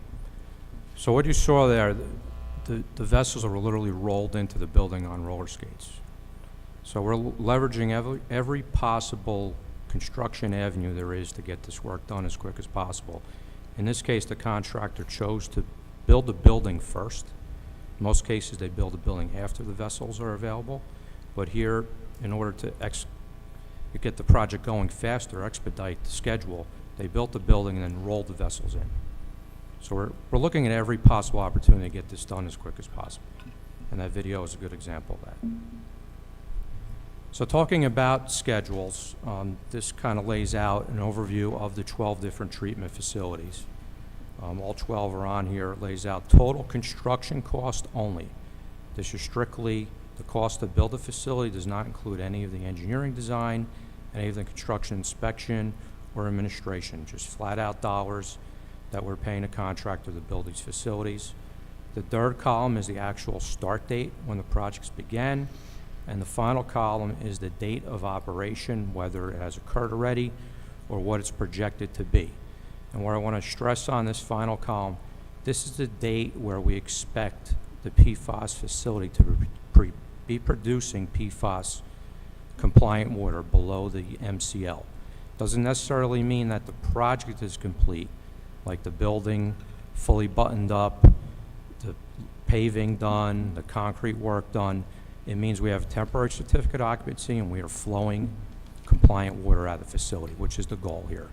So what you saw there, the vessels are literally rolled into the building on roller skates. So we're leveraging every possible construction avenue there is to get this work done as quick as possible. In this case, the contractor chose to build the building first. In most cases, they build the building after the vessels are available. But here, in order to get the project going faster, expedite the schedule, they built the building and then rolled the vessels in. So we're looking at every possible opportunity to get this done as quick as possible. And that video is a good example of that. So talking about schedules, this kind of lays out an overview of the 12 different treatment facilities. All 12 are on here. It lays out total construction cost only. This is strictly the cost to build a facility, does not include any of the engineering design, any of the construction inspection or administration, just flat out dollars that we're paying a contractor to build these facilities. The 3rd column is the actual start date when the projects began, and the final column is the date of operation, whether it has occurred already or what it's projected to be. And what I want to stress on this final column, this is the date where we expect the PFAS facility to be producing PFAS compliant water below the MCL. Doesn't necessarily mean that the project is complete, like the building fully buttoned up, the paving done, the concrete work done. It means we have a temporary certificate of occupancy and we are flowing compliant water out of the facility, which is the goal here.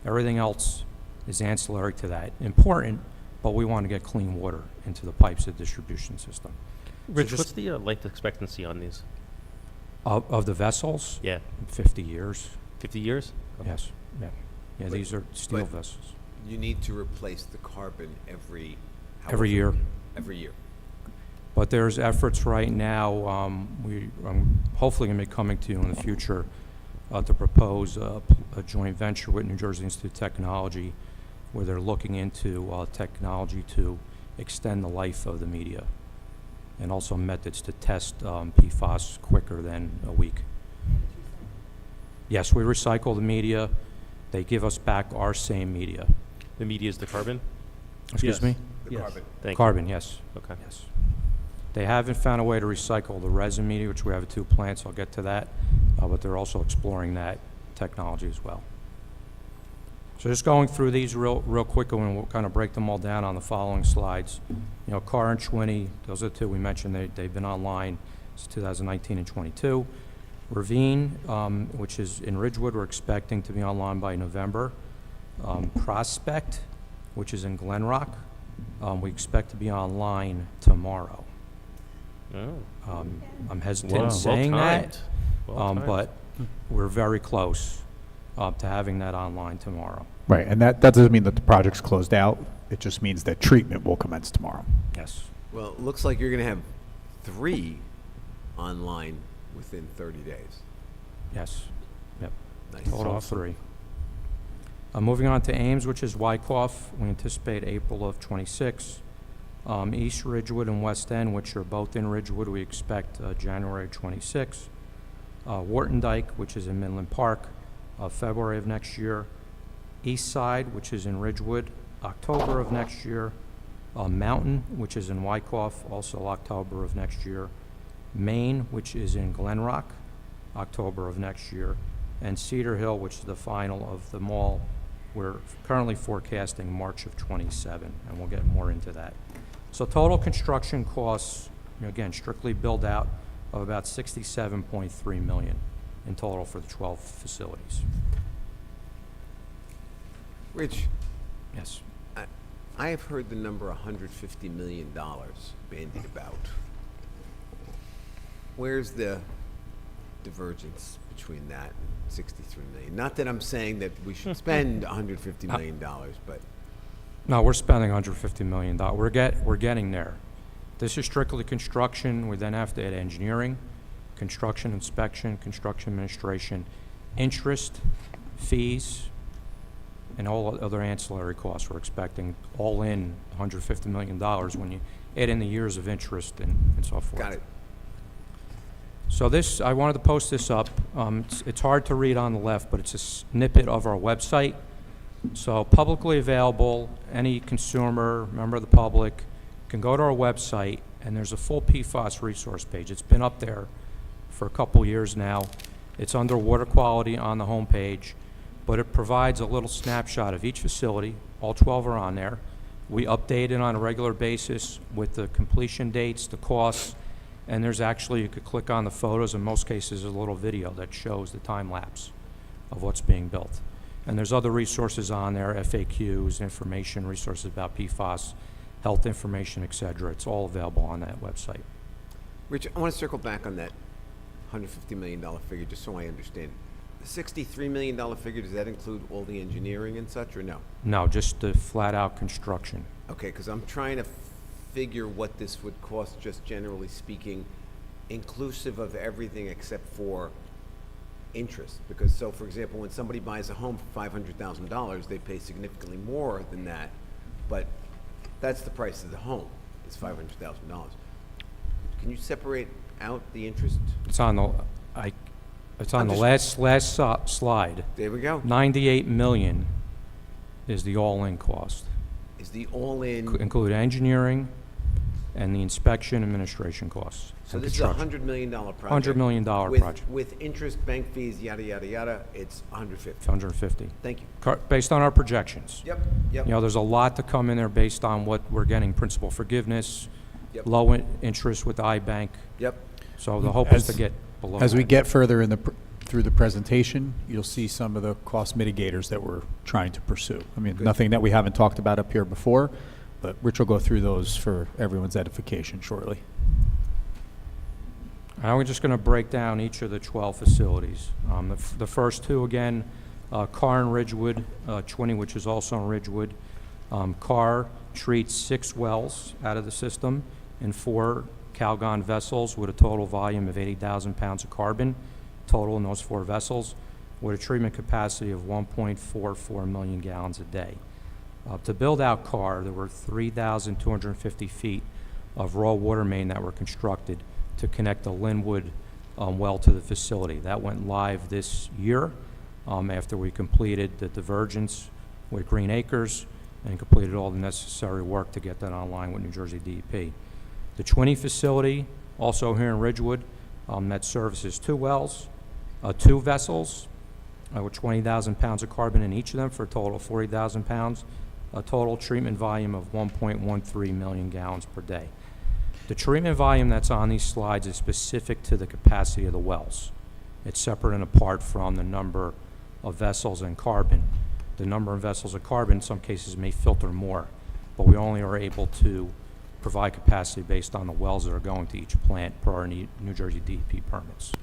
Everything else is ancillary to that. Important, but we want to get clean water into the pipes of the distribution system. Rich, just- what's the life expectancy on these? Of the vessels, Yeah, 50 years, 50 years? yes, yeah. Yeah, But- these are steel but- vessels. You need to replace the carbon every... Every year. Every year. But there's efforts right now, I'm hopefully going to be coming to you in the future to propose a joint venture with New Jersey Institute of Technology where they're looking into technology to extend the life of the media and also methods to test PFAS quicker than a week. Yes, we recycle the media. They give us back our same media. The media is the carbon? Excuse Yes. me? The Yes. carbon. Thank you. Carbon, yes. Okay. Yes. They haven't found a way to recycle the resin media, which we have at 2 plants, I'll get to that, but they're also exploring that technology as well. So just going through these real quickly, and we'll kind of break them all down on the following slides. You know, Carr and Schwinney, those are the two we mentioned, they've been online since 2019 and 22. Ravine, which is in Ridgewood, we're expecting to be online by November. Prospect, which is in Glen Rock, we expect to be online tomorrow. Oh. I'm hesitant in Wow. saying that, Well-timed. but we're very close to having that online tomorrow. Right, and that doesn't mean that the project's closed out. It just means that treatment will commence tomorrow. Yes. Well, it looks like you're going to have 3 online within 30 days. Yes. Yep. Nice. Total of 3. Moving on to Ames, which is Wyckoff, we anticipate April of '26. East Ridgewood and West End, which are both in Ridgewood, we expect January '26. Wharton Dyke, which is in Midland Park, February of next year. East Side, which is in Ridgewood, October of next year. Mountain, which is in Wyckoff, also October of next year. Maine, which is in Glen Rock, October of next year. And Cedar Hill, which is the final of the mall, we're currently forecasting March of '27, and we'll get more into that. So total construction costs, again, strictly build out of about $67.3 million in total for the 12 facilities. Rich, Yes. I have heard the number $150 million bandied about. Where's the divergence between that and 63 million? Not that I'm saying that we should spend $150 million, but No, we're spending $150 million. We're getting there. This is strictly construction. We then have to add engineering, construction inspection, construction administration, interest, fees, and all other ancillary costs. We're expecting all in $150 million when you add in the years of interest and so forth. got it. So this, I wanted to post this up. It's hard to read on the left, but it's a snippet of our website. So publicly available, any consumer, member of the public, can go to our website, and there's a full PFAS resource page. It's been up there for a couple years now. It's under water quality on the homepage, but it provides a little snapshot of each facility. All 12 are on there. We update it on a regular basis with the completion dates, the costs, and there's actually, you could click on the photos. In most cases, there's a little video that shows the time lapse of what's being built. And there's other resources on there, FAQs, information, resources about PFAS, health information, et cetera. It's all available on that website. Rich, I want to circle back on that $150 million figure, just so I understand. The $63 million figure, does that include all the engineering and such, or no? No, just the flat-out construction. Okay, because I'm trying to figure what this would cost, just generally speaking, inclusive of everything except for interest. Because, so for example, when somebody buys a home for $500,000, they pay significantly more than that, but that's the price of the home, is $500,000. Can you separate out the interest? It's on the, it's on the last slide. There we go. 98 million is the all-in cost. Is the all-in, Include engineering and the inspection administration costs. so and this is a construction. $100 million project? $100 million with- project. With interest, bank fees, yada, yada, yada, it's 150. 150. Thank you. Based on our projections. Yep, yep. You know, there's a lot to come in there based on what we're getting, principal forgiveness, Yep. low interest with iBank. Yep. So the hope is to As- get below. As we that. get further in through the presentation, you'll see some of the cost mitigators that we're trying to pursue. I mean, Good. nothing that we haven't talked about up here before, But Rich will go through those for everyone's edification shortly. And we're just going to break down each of the 12 facilities. The first two, again, Carr and Ridgewood, Chwinney, which is also in Ridgewood. Carr treats 6 wells out of the system and 4 Calgon vessels with a total volume of 80,000 pounds of carbon total in those 4 vessels, with a treatment capacity of 1.44 million gallons a day. To build out Carr, there were 3,250 feet of raw water main that were constructed to connect the Linwood well to the facility. That went live this year after we completed the divergence with Green Acres and completed all the necessary work to get that online with New Jersey DEP. The Chwinney facility, also here in Ridgewood, that services 2 wells, 2 vessels with 20,000 pounds of carbon in each of them for a total of 40,000 pounds, a total treatment volume of 1.13 million gallons per day. The treatment volume that's on these slides is specific to the capacity of the wells. It's separate and apart from the number of vessels and carbon. The number of vessels of carbon in some cases may filter more, but we only are able to provide capacity based on the wells that are going to each plant per our New Jersey DEP permits.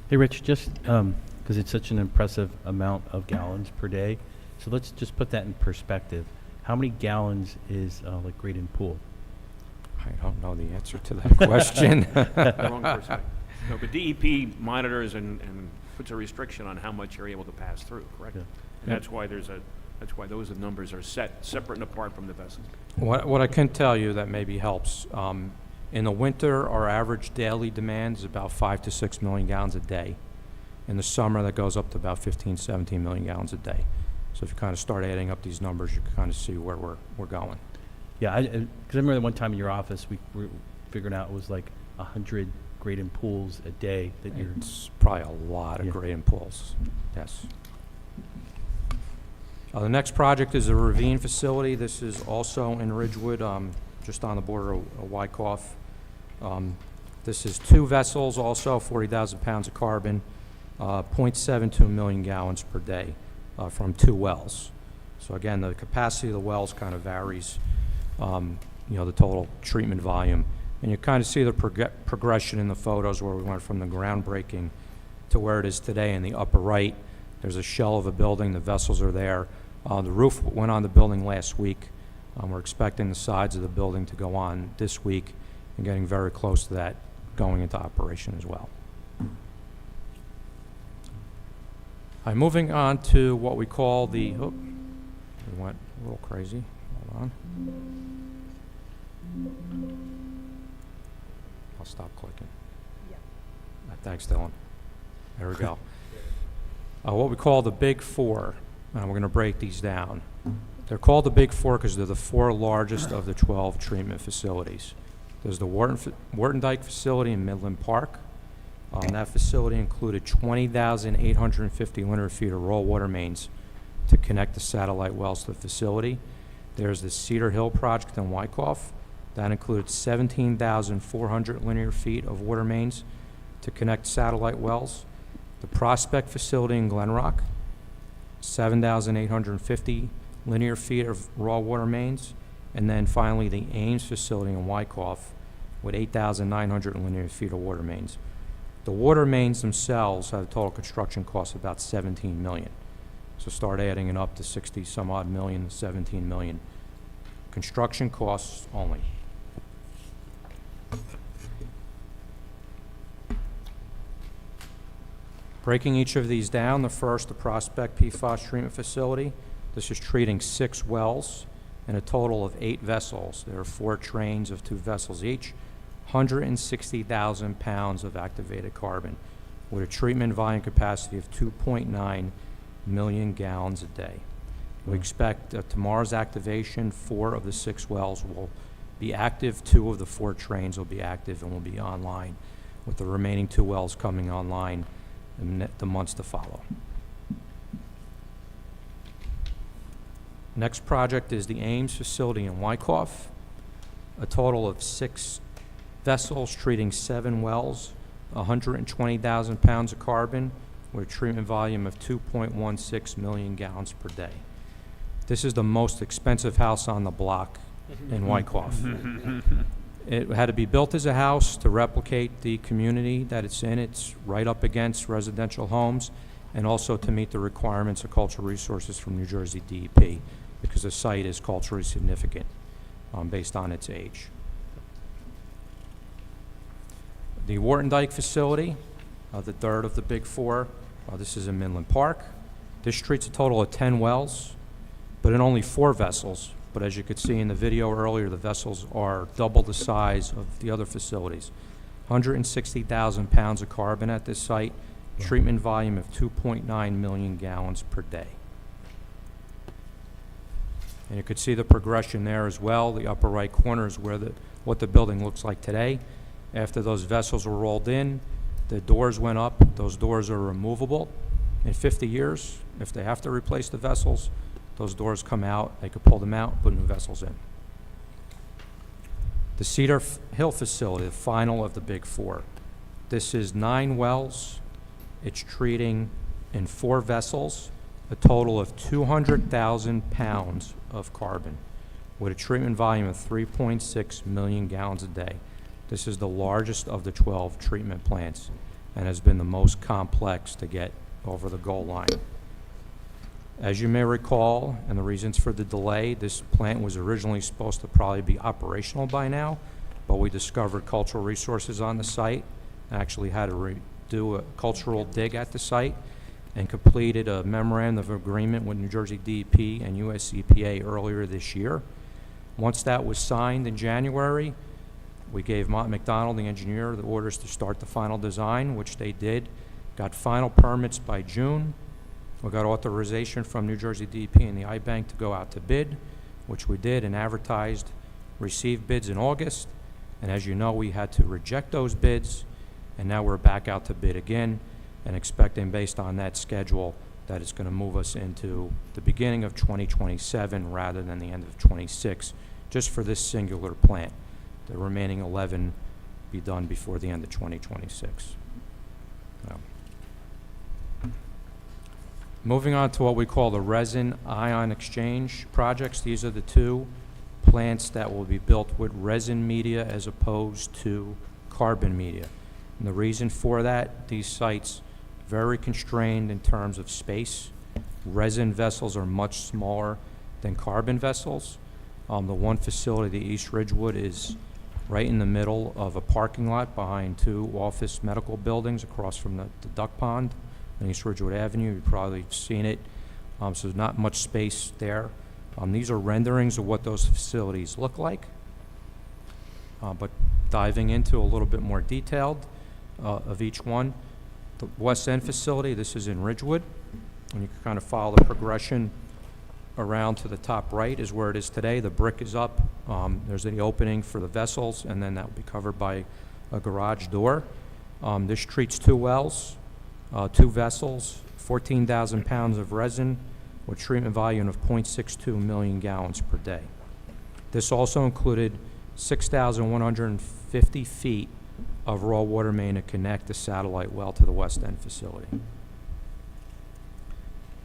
Hey, Rich, just because it's such an impressive amount of gallons per day, so let's just put that in perspective. How many gallons is like Graydon Pool? I don't know the answer to that question. Wrong perspective. No, but DEP monitors and puts a restriction on how much you're able to pass through, correct? Yeah. And that's why those numbers are set separate and apart from the vessels. What I can tell you that maybe helps, in the winter, our average daily demand is about 5 to 6 million gallons a day. In the summer, that goes up to about 15, 17 million gallons a day. So if you kind of start adding up these numbers, you can kind of see where we're going. Yeah, because I remember that one time in your office, we were figuring out it was like 100 Graydon Pools a day that you're... It's probably a lot of Yeah. Graydon Pools, yes. The next project is a Ravine facility. This is also in Ridgewood, just on the border of Wyckoff. This is 2 vessels, also 40,000 pounds of carbon, 0.72 million gallons per day from 2 wells. So again, the capacity of the wells kind of varies, the total treatment volume. And you kind of see the progression in the photos where we went from the groundbreaking to where it is today in the upper right. There's a shell of a building. The vessels are there. The roof went on the building last week. We're expecting the sides of the building to go on this week and getting very close to that going into operation as well. Moving on to what we call the, we went a little crazy. Hold on. I'll stop clicking. Thanks, Dylan. There we go. What we call the Big Four. We're going to break these down. They're called the Big Four because they're the 4 largest of the 12 treatment facilities. There's the Wharton Dyke facility in Midland Park. That facility included 20,850 linear feet of raw water mains to connect the satellite wells to the facility. There's the Cedar Hill project in Wyckoff. That included 17,400 linear feet of water mains to connect satellite wells. The Prospect facility in Glen Rock, 7,850 linear feet of raw water mains. And then finally, the Ames facility in Wyckoff with 8,900 linear feet of water mains. The water mains themselves have a total construction cost of about $17 million. So start adding it up to 60 some odd million, 17 million. Construction costs only. Breaking each of these down, the first, the Prospect PFAS treatment facility. This is treating 6 wells and a total of 8 vessels. There are 4 trains of 2 vessels each, 160,000 pounds of activated carbon with a treatment volume capacity of 2.9 million gallons a day. We expect tomorrow's activation, 4 of the 6 wells will be active, 2 of the 4 trains will be active and will be online, with the remaining 2 wells coming online in the months to follow. Next project is the Ames facility in Wyckoff. A total of 6 vessels treating 7 wells, 120,000 pounds of carbon with a treatment volume of 2.16 million gallons per day. This is the most expensive house on the block in Wyckoff. It had to be built as a house to replicate the community that it's in. It's right up against residential homes, and also to meet the requirements of cultural resources from New Jersey DEP, because the site is culturally significant based on its age. The Wharton Dyke facility, the third of the big four, this is in Midland Park. This treats a total of 10 wells, but in only 4 vessels. But as you could see in the video earlier, the vessels are double the size of the other facilities. 160,000 pounds of carbon at this site, treatment volume of 2.9 million gallons per day. And you could see the progression there as well. The upper right corner is where what the building looks like today. After those vessels were rolled in, the doors went up. Those doors are removable. In 50 years, if they have to replace the vessels, those doors come out. They could pull them out, put new vessels in. The Cedar Hill facility, the final of the big four. This is 9 wells. It's treating in 4 vessels a total of 200,000 pounds of carbon with a treatment volume of 3.6 million gallons a day. This is the largest of the 12 treatment plants and has been the most complex to get over the goal line. As you may recall, and the reasons for the delay, this plant was originally supposed to probably be operational by now, but we discovered cultural resources on the site, actually had to do a cultural dig at the site, and completed a memorandum of agreement with New Jersey DEP and US EPA earlier this year. Once that was signed in January, we gave Mott McDonald, the engineer, the orders to start the final design, which they did. Got final permits by June. We got authorization from New Jersey DEP and the I-Bank to go out to bid, which we did and advertised, received bids in August. And as you know, we had to reject those bids, and now we're back out to bid again and expecting, based on that schedule, that it's going to move us into the beginning of 2027 rather than the end of 26, just for this singular plant. The remaining 11 be done before the end of 2026. Moving on to what we call the resin ion exchange projects. These are the 2 plants that will be built with resin media as opposed to carbon media. And the reason for that, these sites very constrained in terms of space. Resin vessels are much smaller than carbon vessels. The one facility, the East Ridgewood, is right in the middle of a parking lot behind 2 office medical buildings across from the duck pond on East Ridgewood Avenue. You've probably seen it. So there's not much space there. These are renderings of what those facilities look like. But diving into a little bit more detailed of each one. The West End facility, this is in Ridgewood. And you can kind of follow the progression around to the top right is where it is today. The brick is up. There's the opening for the vessels, and then that will be covered by a garage door. This treats 2 wells, 2 vessels, 14,000 pounds of resin with treatment volume of 0.62 million gallons per day. This also included 6,150 feet of raw water main to connect the satellite well to the West End facility.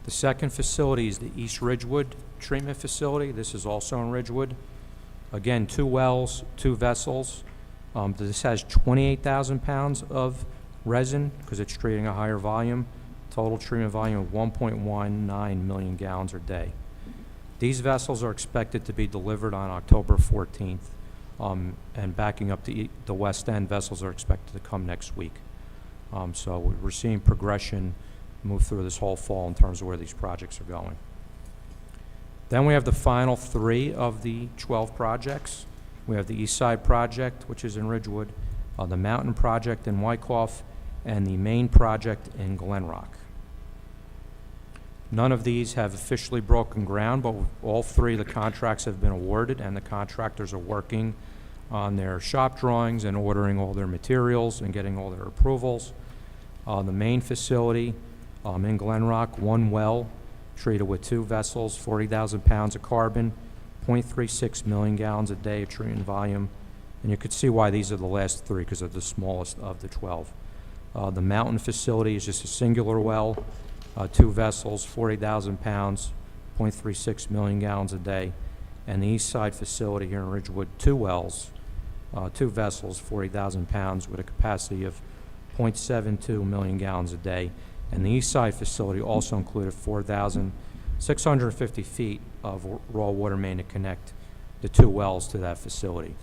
The second facility is the East Ridgewood treatment facility. This is also in Ridgewood. Again, 2 wells, 2 vessels. This has 28,000 pounds of resin because it's treating a higher volume. Total treatment volume of 1.19 million gallons a day. These vessels are expected to be delivered on October 14th. And backing up the West End vessels are expected to come next week. So we're seeing progression move through this whole fall in terms of where these projects are going. Then we have the final 3 of the 12 projects. We have the East Side project, which is in Ridgewood, the Mountain project in Wyckoff, and the main project in Glen Rock. None of these have officially broken ground, but all 3 of the contracts have been awarded, and the contractors are working on their shop drawings and ordering all their materials and getting all their approvals. The main facility in Glen Rock, 1 well, treated with 2 vessels, 40,000 pounds of carbon, 0.36 million gallons a day of treatment volume. And you could see why these are the last 3 because they're the smallest of the 12. The Mountain facility is just a singular well, 2 vessels, 40,000 pounds, 0.36 million gallons a day. and the East Side facility here in Ridgewood, 2 wells, 2 vessels, 40,000 pounds with a capacity of 0.72 million gallons a day. And the East Side facility also included 4,650 feet of raw water main to connect the 2 wells to that facility.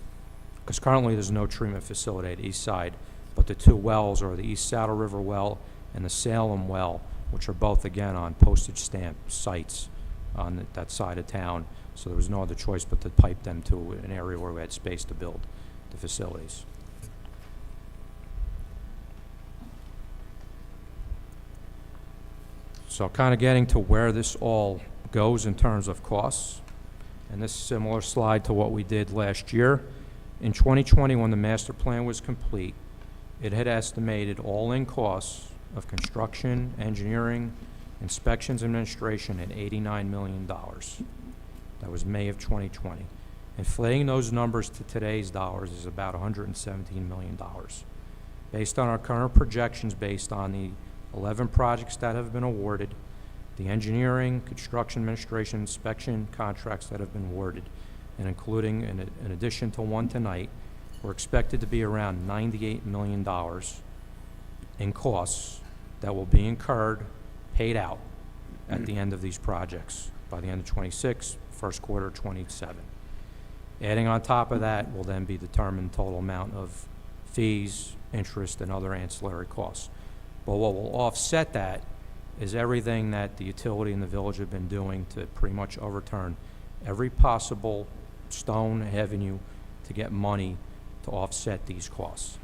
Because currently there's no treatment facility at East Side, but the 2 wells are the East Saddle River well and the Salem well, which are both, again, on postage stamp sites on that side of town. So there was no other choice but to pipe them to an area where we had space to build the facilities. So kind of getting to where this all goes in terms of costs, and this is a similar slide to what we did last year. In 2020, when the master plan was complete, it had estimated all-in costs of construction, engineering, inspections, administration at $89 million. That was May of 2020. Inflating those numbers to today's dollars is about $117 million. Based on our current projections, based on the 11 projects that have been awarded, the engineering, construction, administration, inspection contracts that have been awarded, and including, in addition to one tonight, we're expected to be around $98 million in costs that will be incurred, paid out at the end of these projects by the end of 26, first quarter 27. Adding on top of that will then be determined total amount of fees, interest, and other ancillary costs. But what will offset that is everything that the utility and the village have been doing to pretty much overturn every possible stone avenue to get money to offset these costs.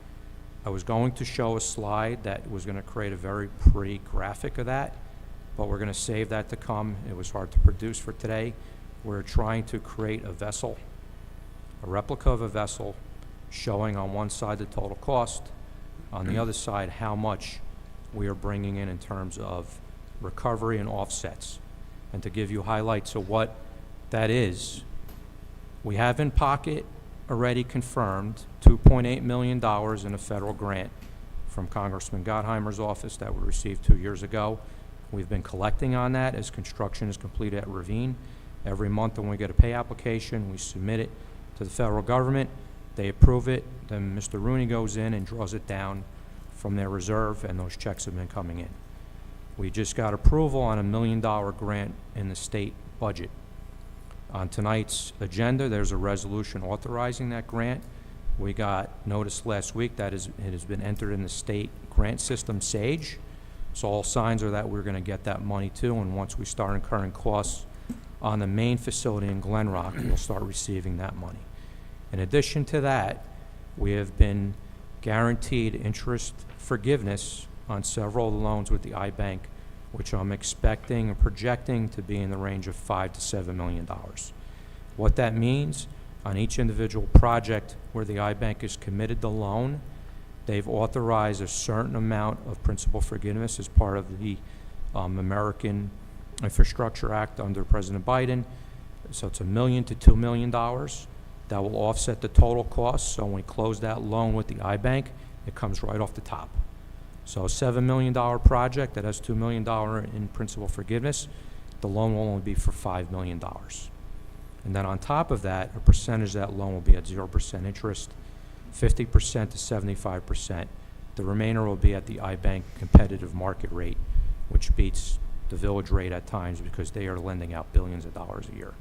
I was going to show a slide that was going to create a very pretty graphic of that, but we're going to save that to come. It was hard to produce for today. We're trying to create a vessel, a replica of a vessel, showing on one side the total cost, on the other side how much we are bringing in terms of recovery and offsets. And to give you highlights of what that is, we have in pocket already confirmed $2.8 million in a federal grant from Congressman Gottheimer's office that we received 2 years ago. We've been collecting on that as construction is completed at Ravine. Every month when we get a pay application, we submit it to the federal government. They approve it, then Mr. Rooney goes in and draws it down from their reserve, and those checks have been coming in. We just got approval on a $1 million grant in the state budget. On tonight's agenda, there's a resolution authorizing that grant. We got notice last week that it has been entered in the state grant system, SAGE. So all signs are that we're going to get that money too, and once we start incurring costs on the main facility in Glen Rock, we'll start receiving that money. In addition to that, we have been guaranteed interest forgiveness on several of the loans with the iBank, which I'm expecting and projecting to be in the range of $5 to $7 million. What that means, on each individual project where the iBank is committed the loan, they've authorized a certain amount of principal forgiveness as part of the American Infrastructure Act under President Biden. So it's $1 million to $2 million. That will offset the total cost. So when we close that loan with the iBank, it comes right off the top. So a $7 million project that has $2 million in principal forgiveness, the loan will only be for $5 million. And then on top of that, a percentage of that loan will be at 0% interest, 50% to 75%. The remainder will be at the iBank competitive market rate, which beats the village rate at times because they are lending out billions of dollars a year.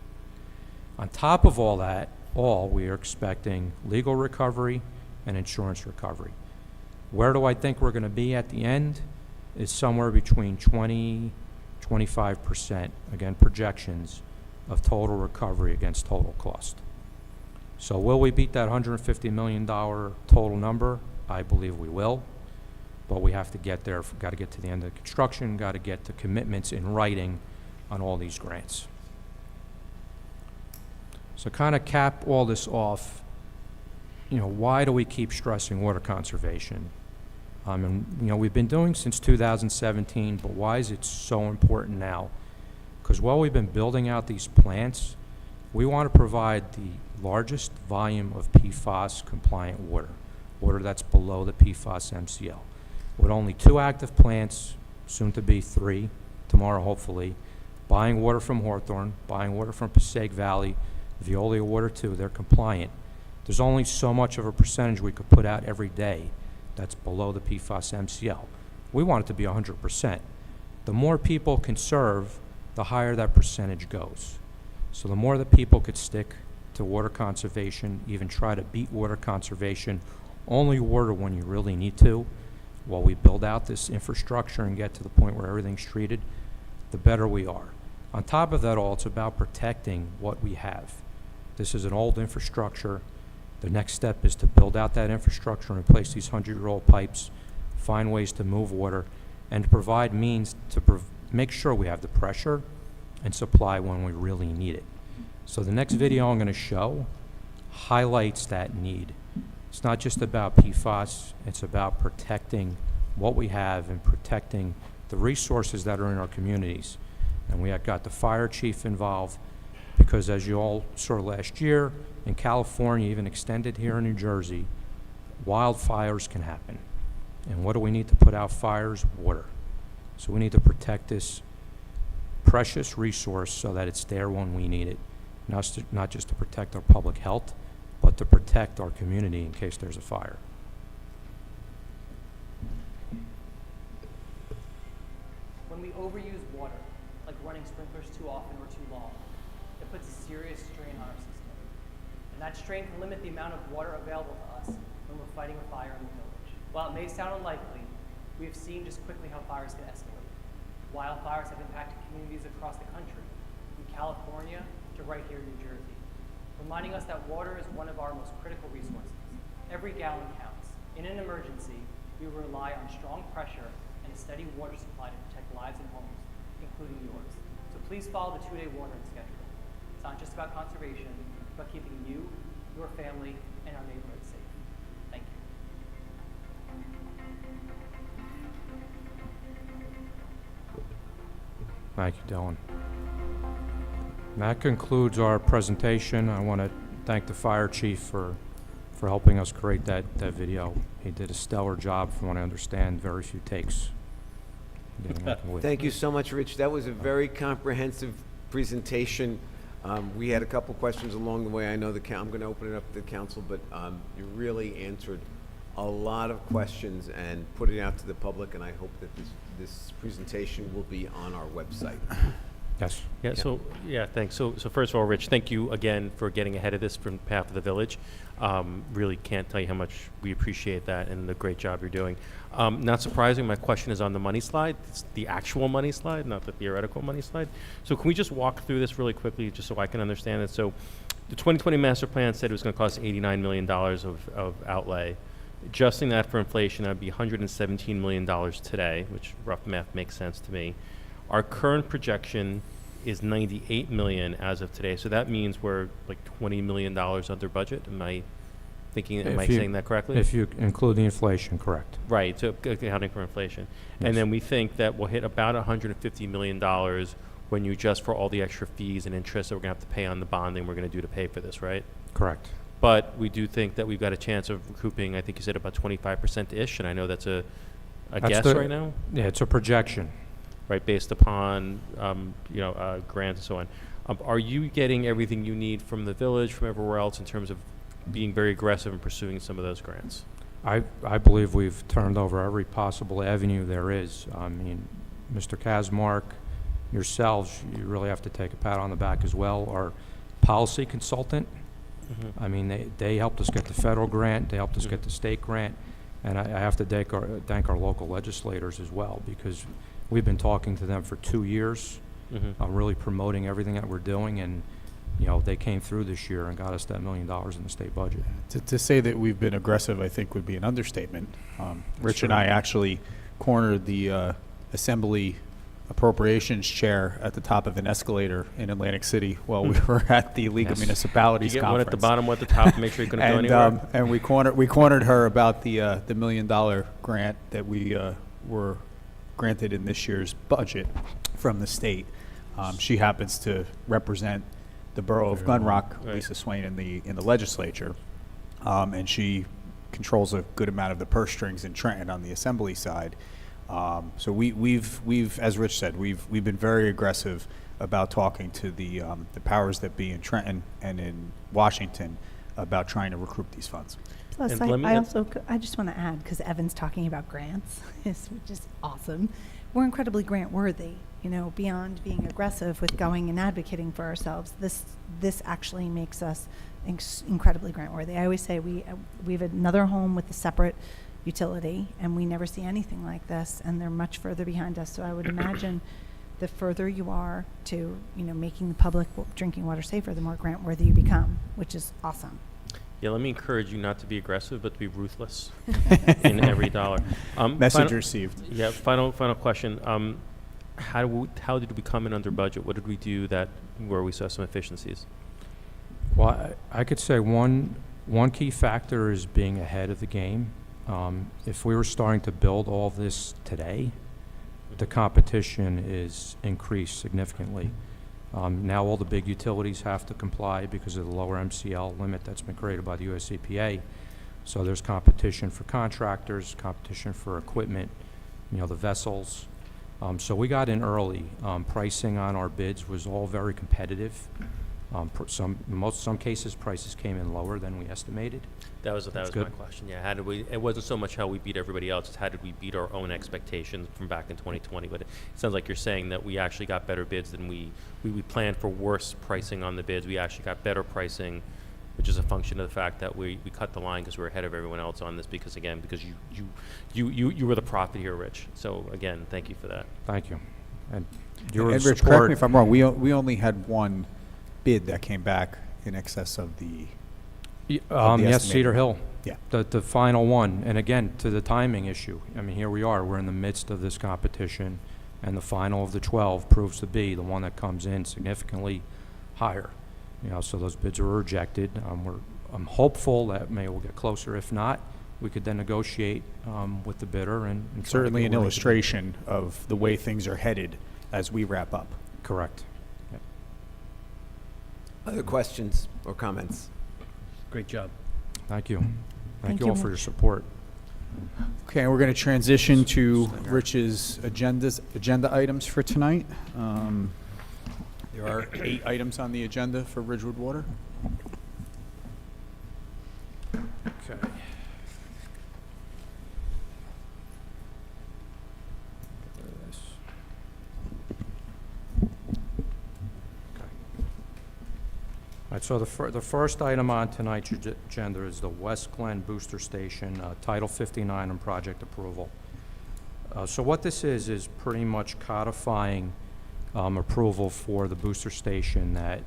On top of all that, we are expecting legal recovery and insurance recovery. Where do I think we're going to be at the end? Is somewhere between 20-25%, again, projections of total recovery against total cost. So will we beat that $150 million total number? I believe we will, but we have to get there. Got to get to the end of the construction, got to get the commitments in writing on all these grants. So kind of cap all this off, why do we keep stressing water conservation? And, we've been doing since 2017, but why is it so important now? Because while we've been building out these plants, we want to provide the largest volume of PFAS compliant water that's below the PFAS MCL. With only 2 active plants, soon to be 3, tomorrow hopefully, buying water from Hawthorne, buying water from Passaic Valley, Veolia Water 2, they're compliant. There's only so much of a percentage we could put out every day that's below the PFAS MCL. We want it to be 100%. The more people can serve, the higher that percentage goes. So the more that people could stick to water conservation, even try to beat water conservation, only water when you really need to, while we build out this infrastructure and get to the point where everything's treated, the better we are. On top of that all, it's about protecting what we have. This is an old infrastructure. The next step is to build out that infrastructure and replace these 100-year-old pipes, find ways to move water, and to provide means to make sure we have the pressure and supply when we really need it. So the next video I'm going to show highlights that need. It's not just about PFAS, it's about protecting what we have and protecting the resources that are in our communities. And we have got the fire chief involved because, as you all saw last year, in California, even extended here in New Jersey, wildfires can happen. And what do we need to put out fires? Water. So we need to protect this precious resource so that it's there when we need it, not just to protect our public health, but to protect our community in case there's a fire. When we overuse water, like running sprinklers too often or too long, it puts a serious strain on our system. And that strain can limit the amount of water available to us when we're fighting a fire in the village. While it may sound unlikely, we have seen just quickly how fires can escalate. Wildfires have impacted communities across the country, from California to right here in New Jersey, reminding us that water is one of our most critical resources. Every gallon counts. In an emergency, we rely on strong pressure and a steady water supply to protect lives and homes, including yours. So please follow the 2-day watering schedule. It's not just about conservation, it's about keeping you, your family, and our neighborhood safe. Thank you. Thank you, Dylan. And that concludes our presentation. I want to thank the fire chief for helping us create that video. He did a stellar job, from what I understand, very few takes. Thank you so much, Rich. That was a very comprehensive presentation. We had a couple questions along the way. I know I'm going to open it up to the council, but you really answered a lot of questions and put it out to the public, and I hope that this presentation will be on our website. Yes. Yeah, thanks. So first of all, Rich, thank you again for getting ahead of this from behalf of the village. Really can't tell you how much we appreciate that and the great job you're doing. Not surprising, my question is on the money slide. It's the actual money slide, not the theoretical money slide. So can we just walk through this really quickly just so I can understand it? So the 2020 master plan said it was going to cost $89 million of outlay. Adjusting that for inflation, that would be $117 million today, which rough math makes sense to me. Our current projection is $98 million as of today, so that means we're like $20 million under budget. Am I saying that correctly? If you include the inflation, correct. Right, so accounting for inflation. Yes. And then we think that we'll hit about $150 million when you adjust for all the extra fees and interest that we're going to have to pay on the bonding we're going to do to pay for this, right? Correct. But we do think that we've got a chance of recouping, I think you said about 25%-ish, and I know that's a guess right now. Yeah, it's a projection. Right, based upon, grants and so on. Are you getting everything you need from the village, from everywhere else, in terms of being very aggressive in pursuing some of those grants? I believe we've turned over every possible avenue there is. I mean, Mr. Kazmark, yourselves, you really have to take a pat on the back as well. Our policy consultant, I mean, they helped us get the federal grant, they helped us get the state grant, and I have to thank our local legislators as well, because we've been talking to them for 2 years, really promoting everything that we're doing, and they came through this year and got us that $1 million in the state budget. To say that we've been aggressive, I think, would be an understatement. Rich and I actually cornered the Assembly Appropriations chair at the top of an escalator in Atlantic City while we were at the League of Municipalities You get conference. one at the bottom, one at the top, to make sure you couldn't go anywhere? And we cornered her about the $1 million grant that we were granted in this year's budget from the state. She happens to represent the borough of Glen Rock, Lisa Swain, in the legislature, and she controls a good amount of the purse strings in Trenton on the Assembly side. So we've, as Rich said, we've been very aggressive. about talking to the powers that be in Trenton and in Washington about trying to recoup these funds. Plus, And let me- I just want to add, because Evan's talking about grants, which is awesome. We're incredibly grant worthy, you know, beyond being aggressive with going and advocating for ourselves. This actually makes us incredibly grant worthy. I always say we have another home with a separate utility, and we never see anything like this, and they're much further behind us. So I would imagine the further you are to, you know, making the public drinking water safer, the more grant worthy you become, which is awesome. Yeah, let me encourage you not to be aggressive, but to be ruthless in every dollar. Message Final- received. Yeah, final question. How did we come in under budget? What did we do where we saw some efficiencies? Well, I could say one key factor is being ahead of the game. If we were starting to build all this today, the competition is increased significantly. Now all the big utilities have to comply because of the lower MCL limit that's been created by the US EPA. So there's competition for contractors, competition for equipment, you know, the vessels. So we got in early. Pricing on our bids was all very competitive. Some cases, prices came in lower than we estimated. That was my good. question. Yeah, how did we? It wasn't so much how we beat everybody else; it's how did we beat our own expectations from back in 2020. But it sounds like you're saying that we actually got better bids than we planned for worse pricing on the bids. We actually got better pricing, which is a function of the fact that we cut the line because we're ahead of everyone else on this. Because you were the prophet here, Rich. So again, thank you for that. Thank you. And And your Rich, correct support. me if I'm wrong, we only had one bid that came back in excess of the Yes, estimated. Cedar Hill. Yeah. The final one. And again, to the timing issue. I mean, here we are. We're in the midst of this competition, and the final of the 12 proves to be the one that comes in significantly higher. You know, so those bids were rejected. I'm hopeful that maybe we'll get closer. If not, we could then negotiate with the bidder and try to Certainly get an where we could be. illustration of the way things are headed as we wrap up. Correct. Yep. Other questions or comments? Great job. Thank you. Thank Thank you all you, for your Rich. support. Okay, and we're going to transition to Rich's agenda items for tonight. There are 8 items on the agenda for Ridgewood Water. Okay. All right, so the first item on tonight's agenda is the West Glen Booster Station, Title 59 and project approval. So what this is pretty much codifying approval for the booster station that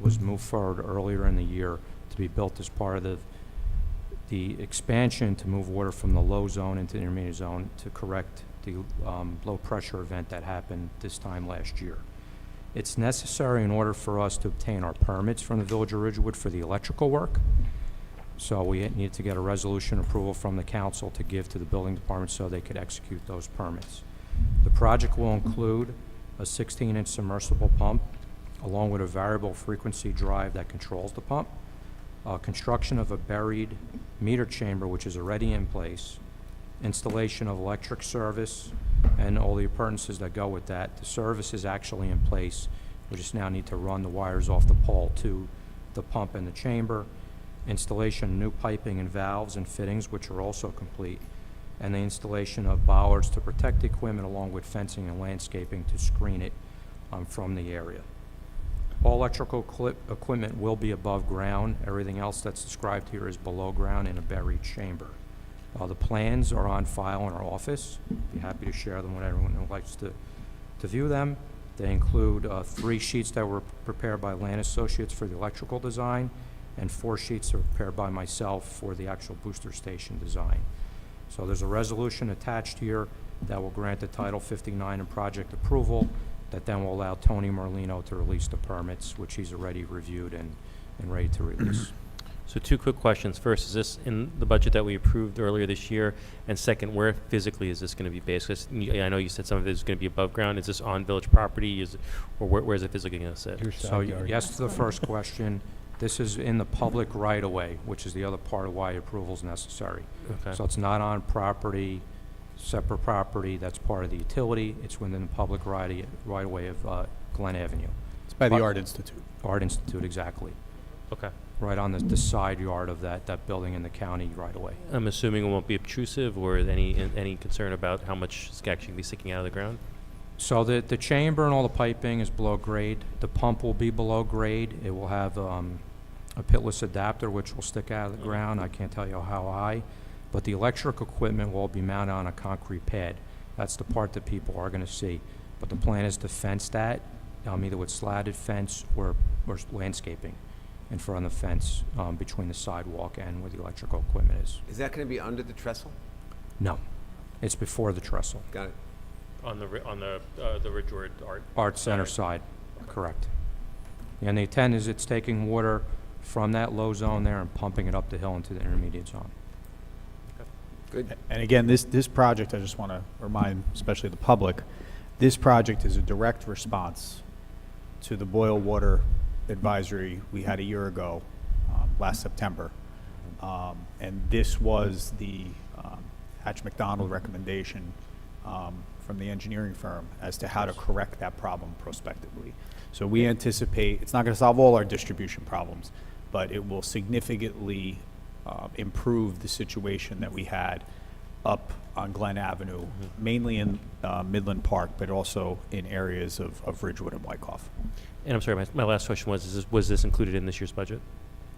was moved forward earlier in the year to be built as part of the expansion to move water from the low zone into the intermediate zone to correct the low pressure event that happened this time last year. It's necessary in order for us to obtain our permits from the Village of Ridgewood for the electrical work. So we need to get a resolution approval from the council to give to the building department so they could execute those permits. The project will include a 16-inch submersible pump along with a variable frequency drive that controls the pump, construction of a buried meter chamber which is already in place, installation of electric service, and all the appurtenances that go with that. The service is actually in place. We just now need to run the wires off the pole to the pump and the chamber, installation of new piping and valves and fittings, which are also complete, and the installation of bollards to protect the equipment along with fencing and landscaping to screen it from the area. All electrical equipment will be above ground. Everything else that's described here is below ground in a buried chamber. The plans are on file in our office. Be happy to share them with everyone who likes to view them. They include 3 sheets that were prepared by Land Associates for the electrical design and 4 sheets that were prepared by myself for the actual booster station design. So there's a resolution attached here that will grant the Title 59 and project approval that then will allow Tony Merlino to release the permits, which he's already reviewed and ready to release. So 2 quick questions. First, is this in the budget that we approved earlier this year? And second, where physically is this going to be based? 'Cause I know you said some of it is going to be above ground. Is this on village property? Or where is it physically going to sit? So yes to the first question. This is in the public right-of-way, which is the other part of why approval is necessary. Okay. So it's not on property separate property that's part of the utility. It's within the public right-of-way of Glen Avenue. It's by the But- Art Institute. Art Institute, exactly. Okay. Right on the side yard of that building in the county right-of-way. I'm assuming it won't be obtrusive, or any concern about how much is actually be sticking out of the ground? So the chamber and all the piping is below grade. The pump will be below grade. It will have a pitless adapter which will stick out of the ground. I can't tell you how high. But the electric equipment will be mounted on a concrete pad. That's the part that people are going to see. But the plan is to fence that, either with slatted fence or landscaping in front of the fence between the sidewalk and where the electrical equipment is. Is that going to be under the trestle? No, it's before the trestle. Got it. On the Ridgewood Art? Art Center side, correct. And the intent is it's taking water from that low zone there and pumping it up the hill into the intermediate zone. Good. And again, this project, I just want to remind especially the public, this project is a direct response to the boil water advisory we had a year ago, last September. And this was the Hatch McDonald recommendation from the engineering firm as to how to correct that problem prospectively. So we anticipate, it's not going to solve all our distribution problems, but it will significantly improve the situation that we had up on Glen Avenue, mainly in Midland Park, but also in areas of Ridgewood and Wyckoff. And I'm sorry, my last question was this included in this year's budget?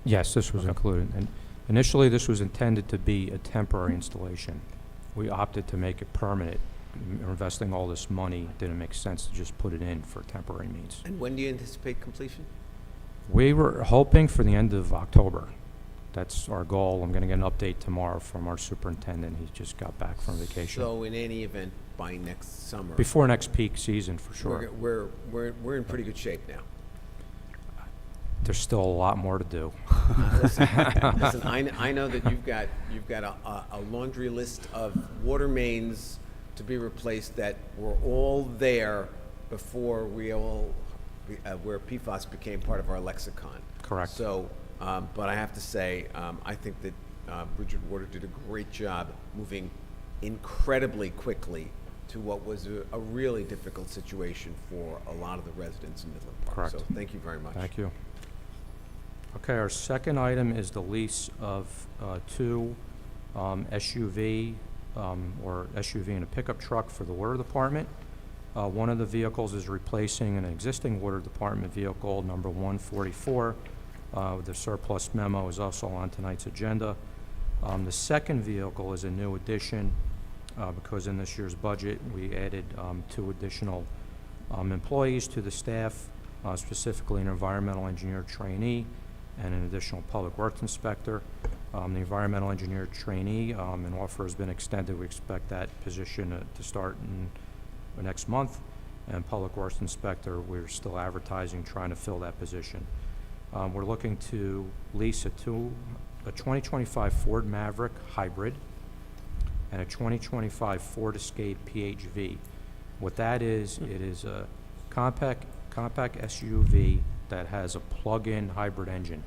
Yes, this was Okay. included. And initially, this was intended to be a temporary installation. We opted to make it permanent. Investing all this money, didn't make sense to just put it in for temporary means. And when do you anticipate completion? We were hoping for the end of October. That's our goal. I'm going to get an update tomorrow from our superintendent. He just got back from vacation. So in any event, by next summer. Before next peak season, for sure. We're in pretty good shape now. There's still a lot more to do. Listen, I know that you've got a laundry list of water mains to be replaced that were all there before where PFAS became part of our lexicon. Correct. So, but I have to say, I think that Bridgewood Water did a great job moving incredibly quickly to what was a really difficult situation for a lot of the residents in Midland Park. Correct. So thank you very much. Thank you. Okay, our second item is the lease of two SUV or SUV and a pickup truck for the water department. One of the vehicles is replacing an existing water department vehicle, number 144. The surplus memo is also on tonight's agenda. The second vehicle is a new addition because in this year's budget, we added two additional employees to the staff, specifically an environmental engineer trainee and an additional public works inspector. The environmental engineer trainee, an offer has been extended. We expect that position to start in the next month. And public works inspector, we're still advertising, trying to fill that position. We're looking to lease a 2025 Ford Maverick hybrid and a 2025 Ford Escape PHV. What that is, it is a compact SUV that has a plug-in hybrid engine.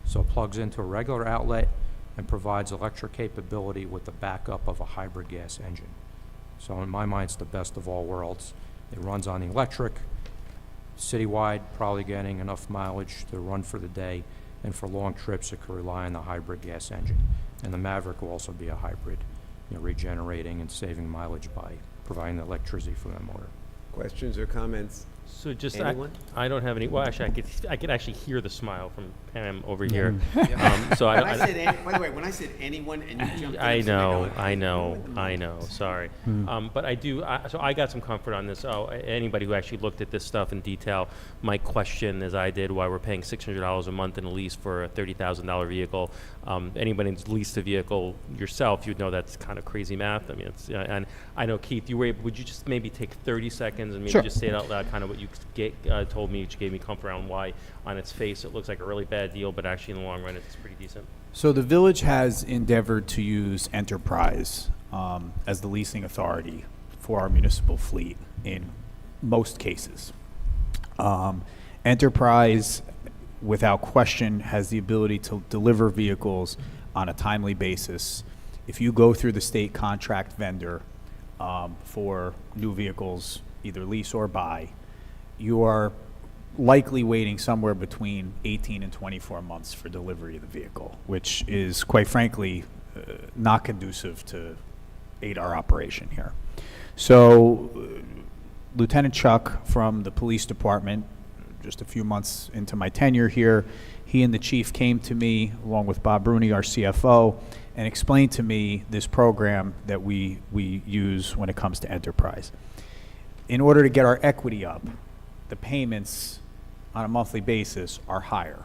So it plugs into a regular outlet and provides electric capability with the backup of a hybrid gas engine. So in my mind, it's the best of all worlds. It runs on the electric, citywide, probably getting enough mileage to run for the day, and for long trips, it could rely on the hybrid gas engine. And the Maverick will also be a hybrid, regenerating and saving mileage by providing the electricity for that motor. Questions or comments? So just, Anyone? I don't have any, well, actually, I could actually hear the smile from Pam over here. So By the way, when I said anyone and you jumped in. I know, going, I know, sorry. But I do, so I got some comfort on this. Anybody who actually looked at this stuff in detail might question, as I did, why we're paying $600 a month in a lease for a $30,000 vehicle. Anybody who's leased a vehicle yourself, you'd know that's kind of crazy math. I mean, it's, and I know, Keith, would you just maybe take 30 seconds and maybe Sure. just say it out loud, kind of what you told me, which gave me comfort on why on its face it looks like a really bad deal, but actually in the long run it's pretty decent. So the village has endeavored to use Enterprise as the leasing authority for our municipal fleet in most cases. Enterprise, without question, has the ability to deliver vehicles on a timely basis. If you go through the state contract vendor, for new vehicles, either lease or buy, you are likely waiting somewhere between 18 and 24 months for delivery of the vehicle, which is, quite frankly, not conducive to aid our operation here. So Lieutenant Chuck from the police department, just a few months into my tenure here, he and the chief came to me, along with Bob Bruni, our CFO, and explained to me this program that we use when it comes to enterprise. In order to get our equity up, the payments on a monthly basis are higher,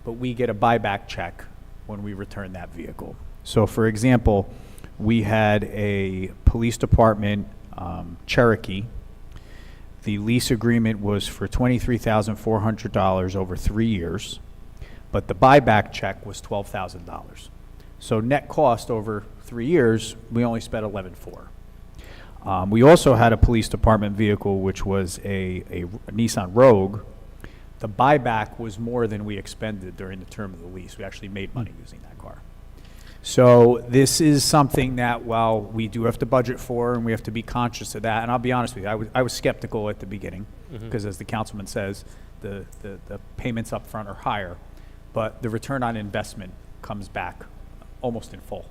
but we get a buyback check when we return that vehicle. So for example, we had a police department Cherokee. The lease agreement was for $23,400 over 3 years, but the buyback check was $12,000. So net cost over 3 years, we only spent $11,400. We also had a police department vehicle, which was a Nissan Rogue. The buyback was more than we expended during the term of the lease. We actually made money using that car. So this is something that, while we do have to budget for, and we have to be conscious of that, and I'll be honest with you, I was skeptical at the beginning, because as the councilman says, the payments up front are higher, but the return on investment comes back almost in full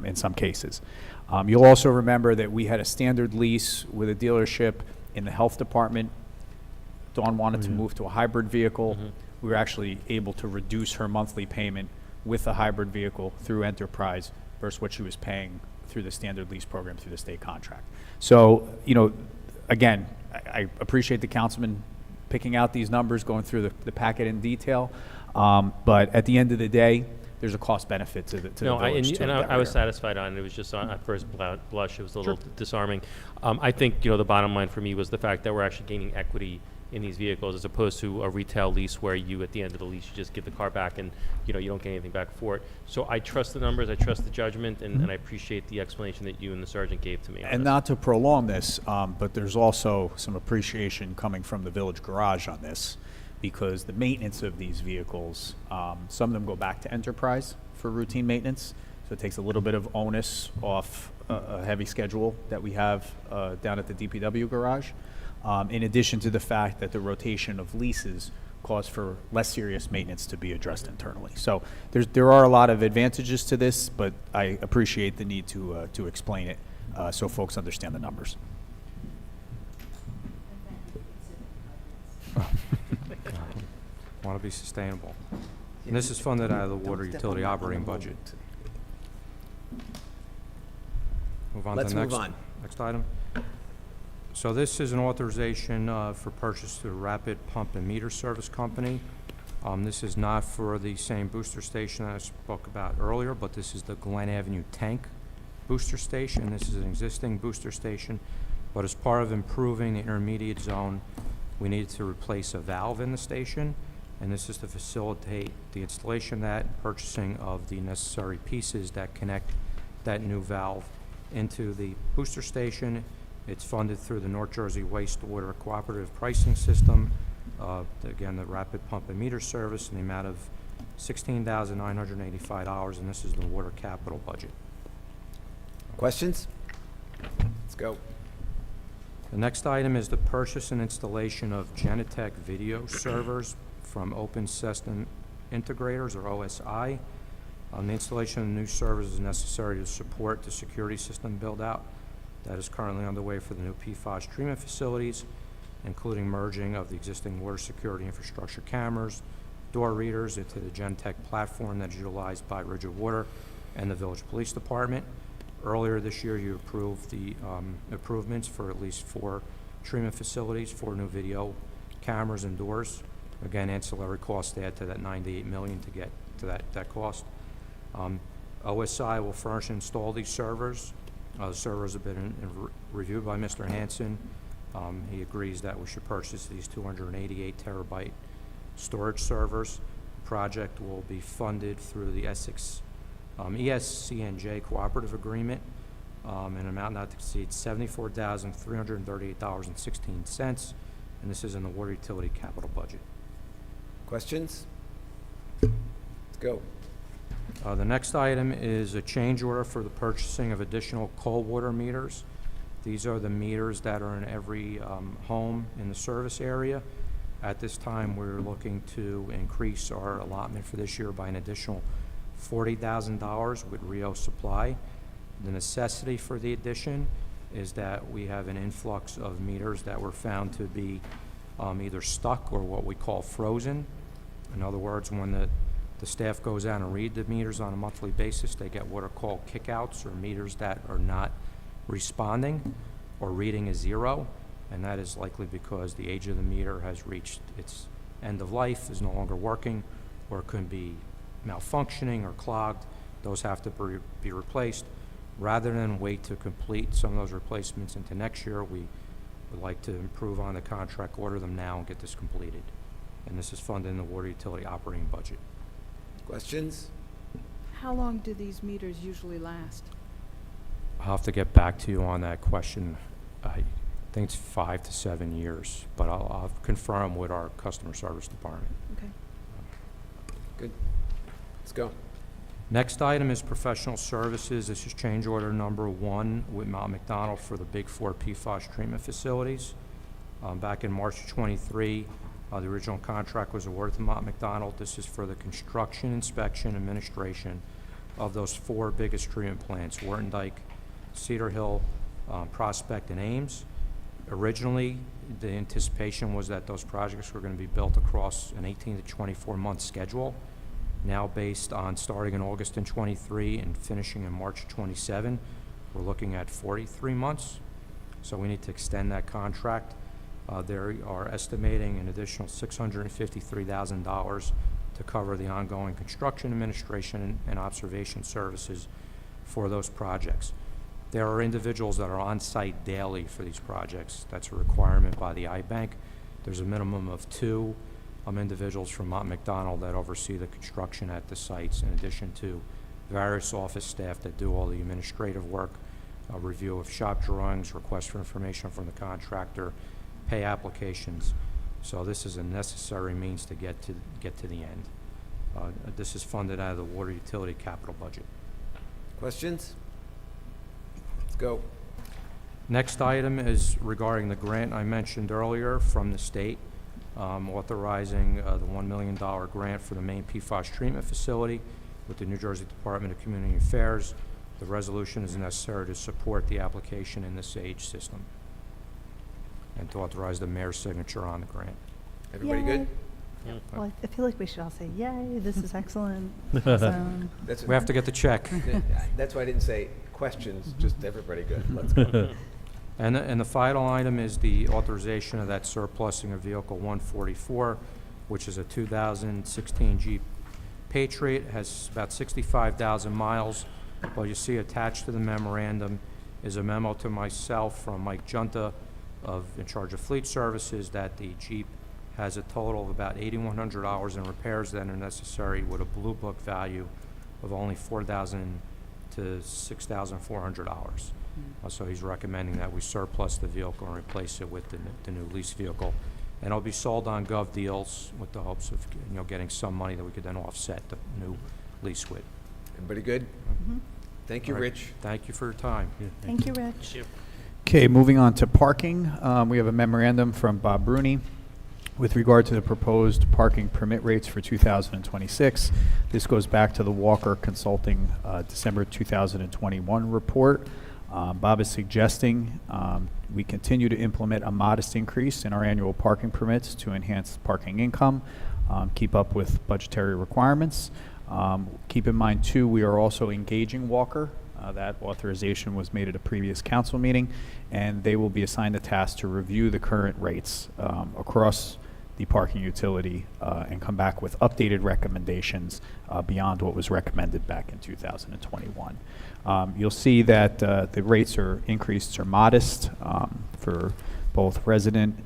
in some cases. You'll also remember that we had a standard lease with a dealership in the health department. Dawn wanted to move to a hybrid vehicle. We were actually able to reduce her monthly payment with a hybrid vehicle through Enterprise versus what she was paying through the standard lease program through the state contract. So, again, I appreciate the councilman picking out these numbers, going through the packet in detail. But at the end of the day, there's a cost benefit to the village. I was satisfied on it. It was just at first blush, it was a little disarming. I think, the bottom line for me was the fact that we're actually gaining equity in these vehicles, as opposed to a retail lease where you, at the end of the lease, you just give the car back and you don't get anything back for it. So I trust the numbers, I trust the judgment, and I appreciate the explanation that you and the sergeant gave to me on And this. not to prolong this, but there's also some appreciation coming from the village garage on this, because the maintenance of these vehicles, some of them go back to Enterprise for routine maintenance, so it takes a little bit of onus off a heavy schedule that we have down at the DPW garage. In addition to the fact that the rotation of leases cause for less serious maintenance to be addressed internally. So there are a lot of advantages to this, but I appreciate the need to explain it so folks understand the numbers. Want to be sustainable. And this is funded out of the water utility operating budget. Move on to Let's the move on. next item. So this is an authorization for purchase to Rapid Pump and Meter Service Company. This is not for the same booster station I spoke about earlier, but this is the Glen Avenue Tank Booster Station. This is an existing booster station, but as part of improving the intermediate zone, we needed to replace a valve in the station, and this is to facilitate the installation of that, purchasing of the necessary pieces that connect that new valve into the booster station. It's funded through the North Jersey Wastewater Cooperative Pricing System. Again, the Rapid Pump and Meter Service in the amount of $16,985, and this is the water capital budget. Questions? Let's go. The next item is the purchase and installation of Genetec video servers from Open System Integrators, or OSI. The installation of the new servers is necessary to support the security system build-out that is currently underway for the new PFAS treatment facilities, including merging of the existing water security infrastructure cameras, door readers into the Genetec platform that is utilized by Ridgewood Water and the Village Police Department. Earlier this year, you approved the improvements for at least 4 treatment facilities, 4 new video cameras and doors. Again, ancillary costs add to that $98 million to get to that cost. OSI will furnish and install these servers. The servers have been reviewed by Mr. Hanson. He agrees that we should purchase these 288 terabyte storage servers. The project will be funded through the Essex ESCNJ cooperative agreement, an amount not to exceed $74,338.16, and this is in the water utility capital budget. Questions? Let's go. The next item is a change order for the purchasing of additional cold water meters. These are the meters that are in every home in the service area. At this time, we're looking to increase our allotment for this year by an additional $40,000 with Rio Supply. The necessity for the addition is that we have an influx of meters that were found to be either stuck or what we call frozen. In other words, when the staff goes out and read the meters on a monthly basis, they get what are called kickouts, or meters that are not responding or reading a 0, and that is likely because the age of the meter has reached its end of life, is no longer working, or it could be malfunctioning or clogged. Those have to be replaced. Rather than wait to complete some of those replacements into next year, we would like to improve on the contract, order them now, and get this completed. And this is funded in the water utility operating budget. Questions? How long do these meters usually last? I'll have to get back to you on that question. I think it's 5 to 7 years, but I'll confirm with our customer service department. Okay. Good. Let's go. Next item is professional services. This is change order number 1 with Mount McDonald for the Big 4 PFAS treatment facilities. Back in March of '23, the original contract was awarded to Mount McDonald. This is for the construction, inspection, administration of those 4 biggest treatment plants: Wharton Dyke, Cedar Hill, Prospect, and Ames. Originally, the anticipation was that those projects were going to be built across an 18 to 24 month schedule. Now, based on starting in August in '23 and finishing in March 27, we're looking at 43 months. So we need to extend that contract. They are estimating an additional $653,000 to cover the ongoing construction, administration, and observation services for those projects. There are individuals that are on site daily for these projects. That's a requirement by the iBank. There's a minimum of 2 individuals from Mount McDonald that oversee the construction at the sites, in addition to various office staff that do all the administrative work, review of shop drawings, request for information from the contractor, pay applications. So this is a necessary means to get to the end. This is funded out of the water utility capital budget. Questions? Let's go. Next item is regarding the grant I mentioned earlier from the state, authorizing the $1 million grant for the main PFAS treatment facility with the New Jersey Department of Community Affairs. The resolution is necessary to support the application in the SAGE system and to authorize the mayor's signature on the grant. Everybody Yay. good? Well, I feel like we should all say, yay, this is excellent. Awesome. We have to get the check. That's why I didn't say questions, just everybody good. Let's go. And the final item is the authorization of that surplusing of Vehicle 144, which is a 2016 Jeep Patriot. It has about 65,000 miles. What you see attached to the memorandum is a memo to myself from Mike Junta, in charge of fleet services, that the Jeep has a total of about $8,100 in repairs that are necessary, with a Blue Book value of only $4,000 to $6,400. So he's recommending that we surplus the vehicle and replace it with the new lease vehicle. And it'll be sold on Gov Deals with the hopes of getting some money that we could then offset the new lease with. Everybody good? Thank you, All right. Rich. Thank you for your time. Thank you, Rich. Okay, moving on to parking. We have a memorandum from Bob Bruni with regard to the proposed parking permit rates for 2026. This goes back to the Walker Consulting December 2021 report. Bob is suggesting we continue to implement a modest increase in our annual parking permits to enhance parking income, keep up with budgetary requirements. Keep in mind, too, we are also engaging Walker. That authorization was made at a previous council meeting, and they will be assigned the task to review the current rates across the parking utility and come back with updated recommendations beyond what was recommended back in 2021. You'll see that the rates increases are modest for both resident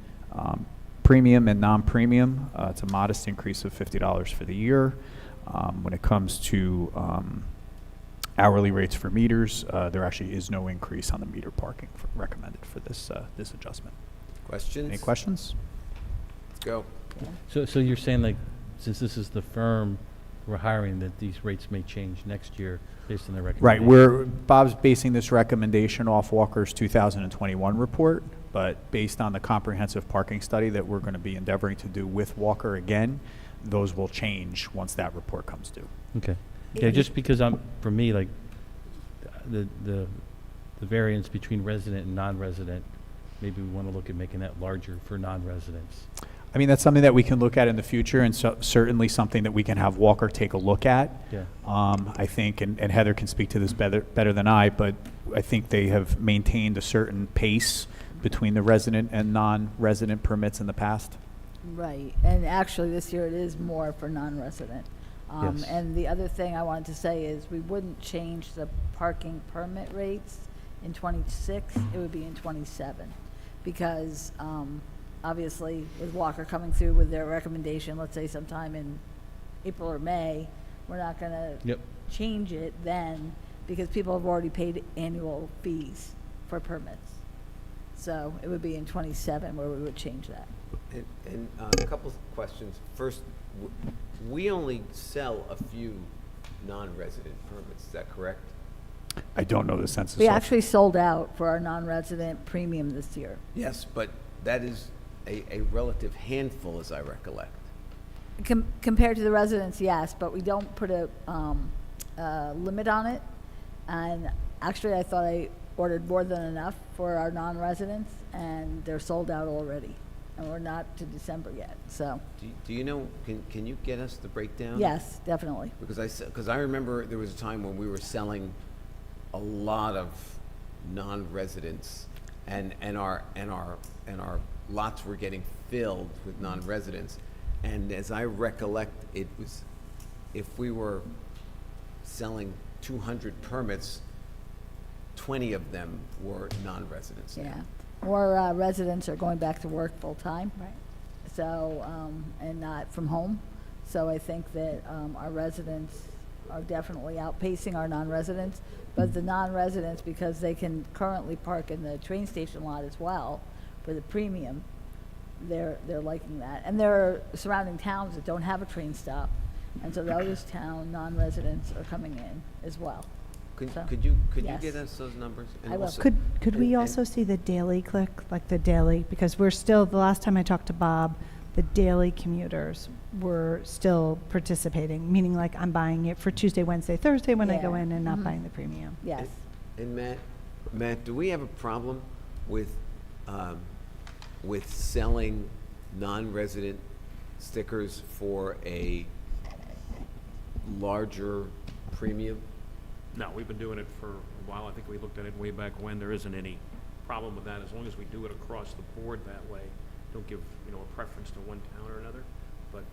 premium and non-premium. It's a modest increase of $50 for the year. When it comes to hourly rates for meters, there actually is no increase on the meter parking recommended for this adjustment. Questions? Any questions? Let's go. So you're saying, like, since this is the firm we're hiring, that these rates may change next year based on the Right, recommendation. Bob's basing this recommendation off Walker's 2021 report, but based on the comprehensive parking study that we're going to be endeavoring to do with Walker again, those will change once that report comes due. Okay. Yeah, just because for me, like, the variance between resident and non-resident, maybe we want to look at making that larger for non-residents. I mean, that's something that we can look at in the future, and certainly something that we can have Walker take a look at. Yeah. I think, and Heather can speak to this better than I, but I think they have maintained a certain pace between the resident and non-resident permits in the past. Right, and actually this year it is more for non-resident. Yes. And the other thing I wanted to say is we wouldn't change the parking permit rates in '26, it would be in '27. Because obviously with Walker coming through with their recommendation, let's say sometime in April or May, we're not gonna Yep. change it then because people have already paid annual fees for permits. So it would be in '27 where we would change that. And a couple of questions. First, we only sell a few non-resident permits, is that correct? I don't know the census. We off- actually sold out for our non-resident premium this year. Yes, but that is a relative handful, as I recollect. Compared to the residents, yes, but we don't put a limit on it. And actually, I thought I ordered more than enough for our non-residents, and they're sold out already. And we're not to December yet, so, Do you know, can you get us the breakdown? yes, definitely. Because I remember there was a time when we were selling a lot of non-residents, and our lots were getting filled with non-residents. And as I recollect, it was, if we were selling 200 permits, 20 of them were non-residents now. Yeah. More residents are going back to work full-time. Right. So, and not from home. So I think that our residents are definitely outpacing our non-residents. But the non-residents, because they can currently park in the train station lot as well for the premium, they're liking that. And there are surrounding towns that don't have a train stop. And so those town non-residents are coming in as well. So, Could you yes. get us those numbers? And I will. also- Could we and- also see the daily click, like the daily, because we're still, the last time I talked to Bob, the daily commuters were still participating, meaning like I'm buying it for Tuesday, Wednesday, Thursday when I go Yeah. in and not Mhm. buying the premium. Yes. And Matt, do we have a problem with selling non-resident stickers for a larger premium? No, we've been doing it for a while. I think we looked at it way back when. There isn't any problem with that, as long as we do it across the board that way. Don't give, a preference to one town or another. But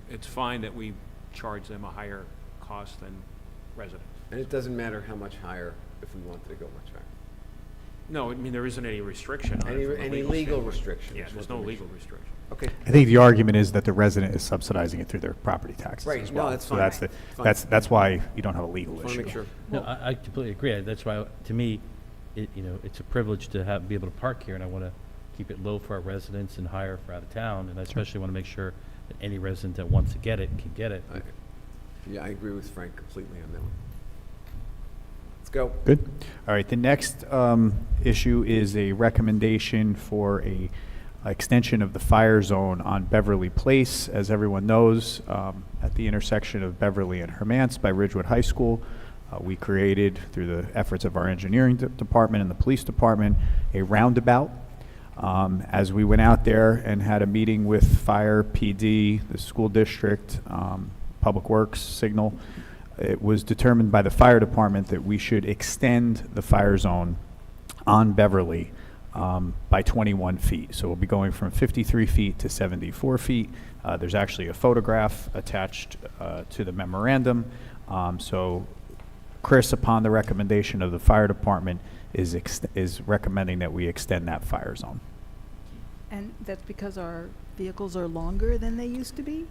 it's fine that we charge them a higher cost than residents. And it doesn't matter how much higher if we wanted to go much higher. No, I mean, there isn't any restriction on it from a Any legal standpoint. restriction? Yeah, is there's what no the legal restriction. Okay. I think the argument is that the resident is subsidizing it through their property taxes Right, as no, well. that's So fine. that's Fine. that's why you don't have a legal Just want issue. to make sure. No, I completely agree. That's why, to me, it's a privilege to be able to park here, and I want to keep it low for our residents and higher for out of town, and I especially want to make sure that any resident that wants to get it can get it. Yeah, I agree with Frank completely on that one. Let's go. Good. All right, the next issue is a recommendation for a extension of the fire zone on Beverly Place. As everyone knows, at the intersection of Beverly and Hermance by Ridgewood High School, we created, through the efforts of our engineering department and the police department, a roundabout. As we went out there and had a meeting with Fire, PD, the school district, Public Works, Signal, it was determined by the fire department that we should extend the fire zone on Beverly by 21 feet. So we'll be going from 53 feet to 74 feet. There's actually a photograph attached to the memorandum. So Chris, upon the recommendation of the fire department, is recommending that we extend that fire zone. And that's because our vehicles are longer than they used to be?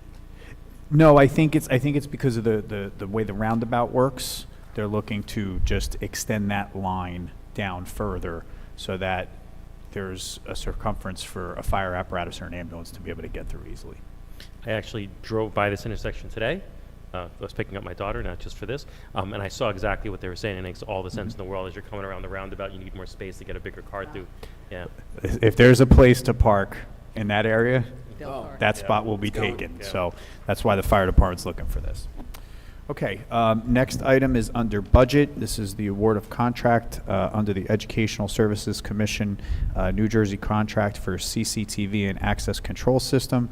No, I think it's because of the way the roundabout works. They're looking to just extend that line down further so that there's a circumference for a fire apparatus or an ambulance to be able to get through easily. I actually drove by this intersection today, I was picking up my daughter, not just for this, and I saw exactly what they were saying, and it makes all the sense in the world. As you're coming around the roundabout, you need more space to get a bigger car through. Yeah. If there's a place to park in that area, They'll park. that spot will be taken. So that's why the fire department's looking for this. Okay, next item is under budget. This is the award of contract under the Educational Services Commission, New Jersey contract for CCTV and access control system.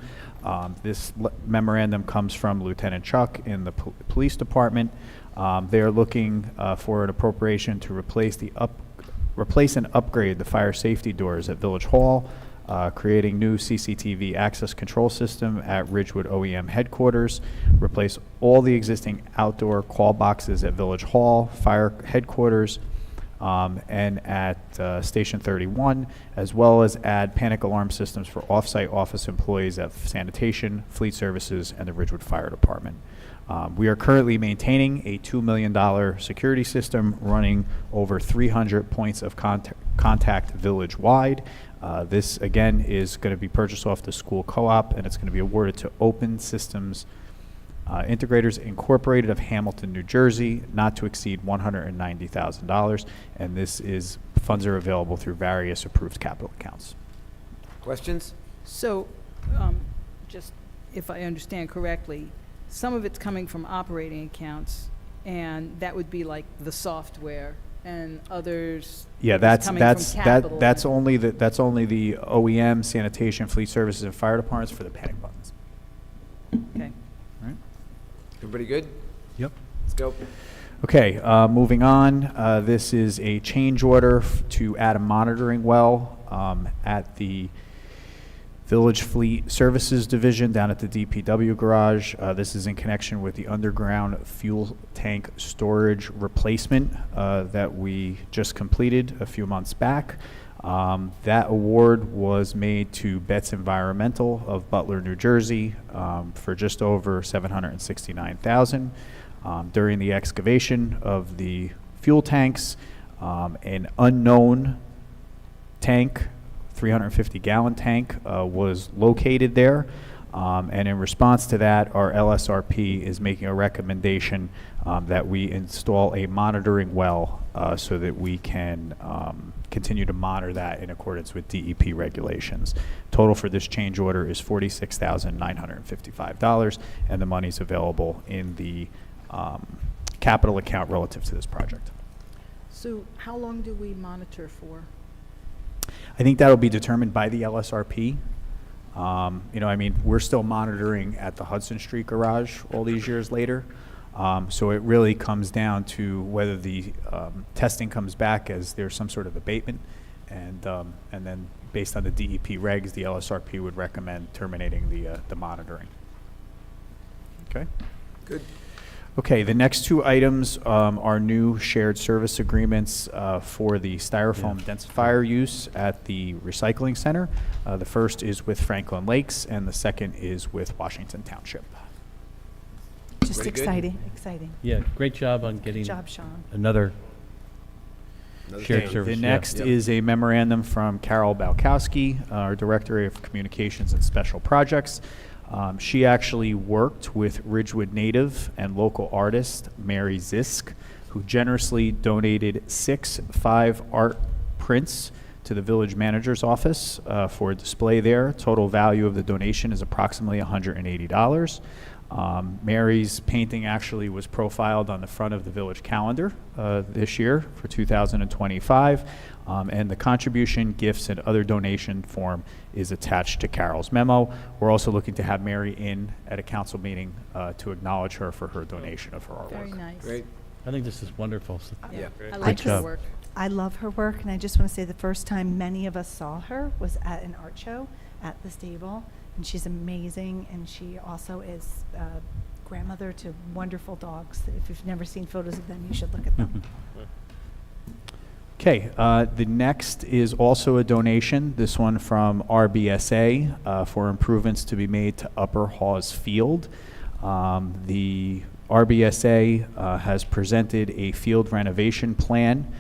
This memorandum comes from Lieutenant Chuck in the police department. They are looking for an appropriation to replace and upgrade the fire safety doors at Village Hall, creating new CCTV access control system at Ridgewood OEM headquarters, replace all the existing outdoor call boxes at Village Hall, fire headquarters, and at Station 31, as well as add panic alarm systems for off-site office employees at sanitation, fleet services, and the Ridgewood Fire Department. We are currently maintaining a $2 million security system running over 300 points of contact village-wide. This, again, is going to be purchased off the school co-op, and it's going to be awarded to Open Systems Integrators Incorporated of Hamilton, New Jersey, not to exceed $190,000, and this is, funds are available through various approved capital accounts. Questions? So, just if I understand correctly, some of it's coming from operating accounts, and that would be like the software, and others. Yeah, is that's coming from capital. that's only the OEM, sanitation, fleet services, and fire departments for the panic buttons. Okay. Everybody good? Yep. Let's go. Okay, moving on. This is a change order to add a monitoring well at the Village Fleet Services Division down at the DPW garage. This is in connection with the underground fuel tank storage replacement that we just completed a few months back. That award was made to Betts Environmental of Butler, New Jersey, for just over $769,000. During the excavation of the fuel tanks, an unknown tank, 350-gallon tank, was located there. And in response to that, our LSRP is making a recommendation that we install a monitoring well so that we can continue to monitor that in accordance with DEP regulations. Total for this change order is $46,955, and the money's available in the capital account relative to this project. So how long do we monitor for? I think that'll be determined by the LSRP. We're still monitoring at the Hudson Street garage all these years later. So it really comes down to whether the testing comes back as there's some sort of abatement, and then based on the DEP regs, the LSRP would recommend terminating the monitoring. Okay. Good. Okay, the next two items are new shared service agreements for the styrofoam densifier use at the recycling center. The first is with Franklin Lakes, and the second is with Washington Township. Just Very good. exciting. Yeah, great job on getting Good job, Sean. another shared thing. service. The yeah. next Yep. is a memorandum from Carol Balkowski, our Director of Communications and Special Projects. She actually worked with Ridgewood native and local artist Mary Zisk, who generously donated 6 5-art prints to the village manager's office for display there. Total value of the donation is approximately $180. Mary's painting actually was profiled on the front of the village calendar this year for 2025, and the contribution, gifts, and other donation form is attached to Carol's memo. We're also looking to have Mary in at a council meeting to acknowledge her for her donation of her artwork. Very nice. Great. I think this is wonderful. So Yeah. I like her job. work. I love her work, and I just want to say the first time many of us saw her was at an art show at the stable, and she's amazing, and she also is grandmother to wonderful dogs. If you've never seen photos of them, you should look at them. Okay, the next is also a donation, this one from RBSA for improvements to be made to Upper Hawes Field. The RBSA has presented a field renovation plan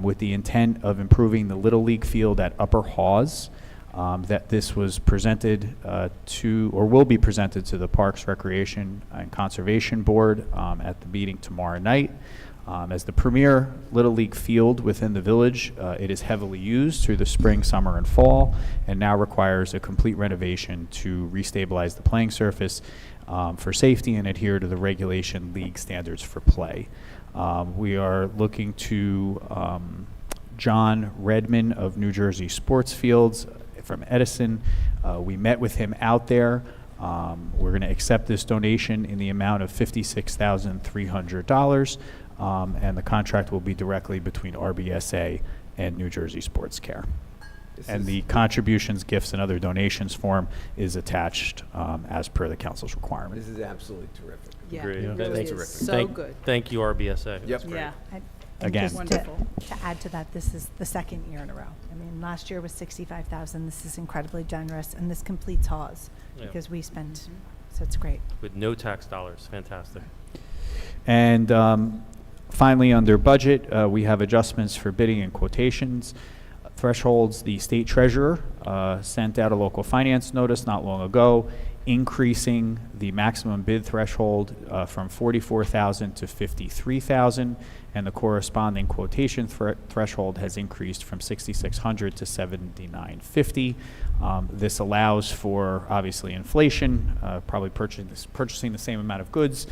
with the intent of improving the Little League field at Upper Hawes. that this was presented or will be presented to the Parks, Recreation, and Conservation Board at the meeting tomorrow night. As the premier Little League field within the village, it is heavily used through the spring, summer, and fall, and now requires a complete renovation to restabilize the playing surface for safety and adhere to the regulation league standards for play. We are looking to John Redman of New Jersey Sports Fields from Edison. We met with him out there. We're going to accept this donation in the amount of $56,300. And the contract will be directly between RBSA and New Jersey Sports Care. And the contributions, gifts, and other donations form is attached as per the council's requirement. This is absolutely terrific. Yeah, Agreed. it Yeah. really That's is terrific. so Thank- good. Thank you, RBSA. Yep. Yeah. And Again. just Wonderful. to add to that, this is the second year in a row. I mean, last year was 65,000. This is incredibly generous, and this completes Hawes Yeah. because we spend, so it's great. With no tax dollars. Fantastic. And finally, under budget, we have adjustments for bidding and quotations. Thresholds, the state treasurer sent out a local finance notice not long ago, increasing the maximum bid threshold from 44,000 to 53,000, and the corresponding quotation threshold has increased from 6,600 to 7,950. This allows for, obviously, inflation, probably purchasing the same amount of goods,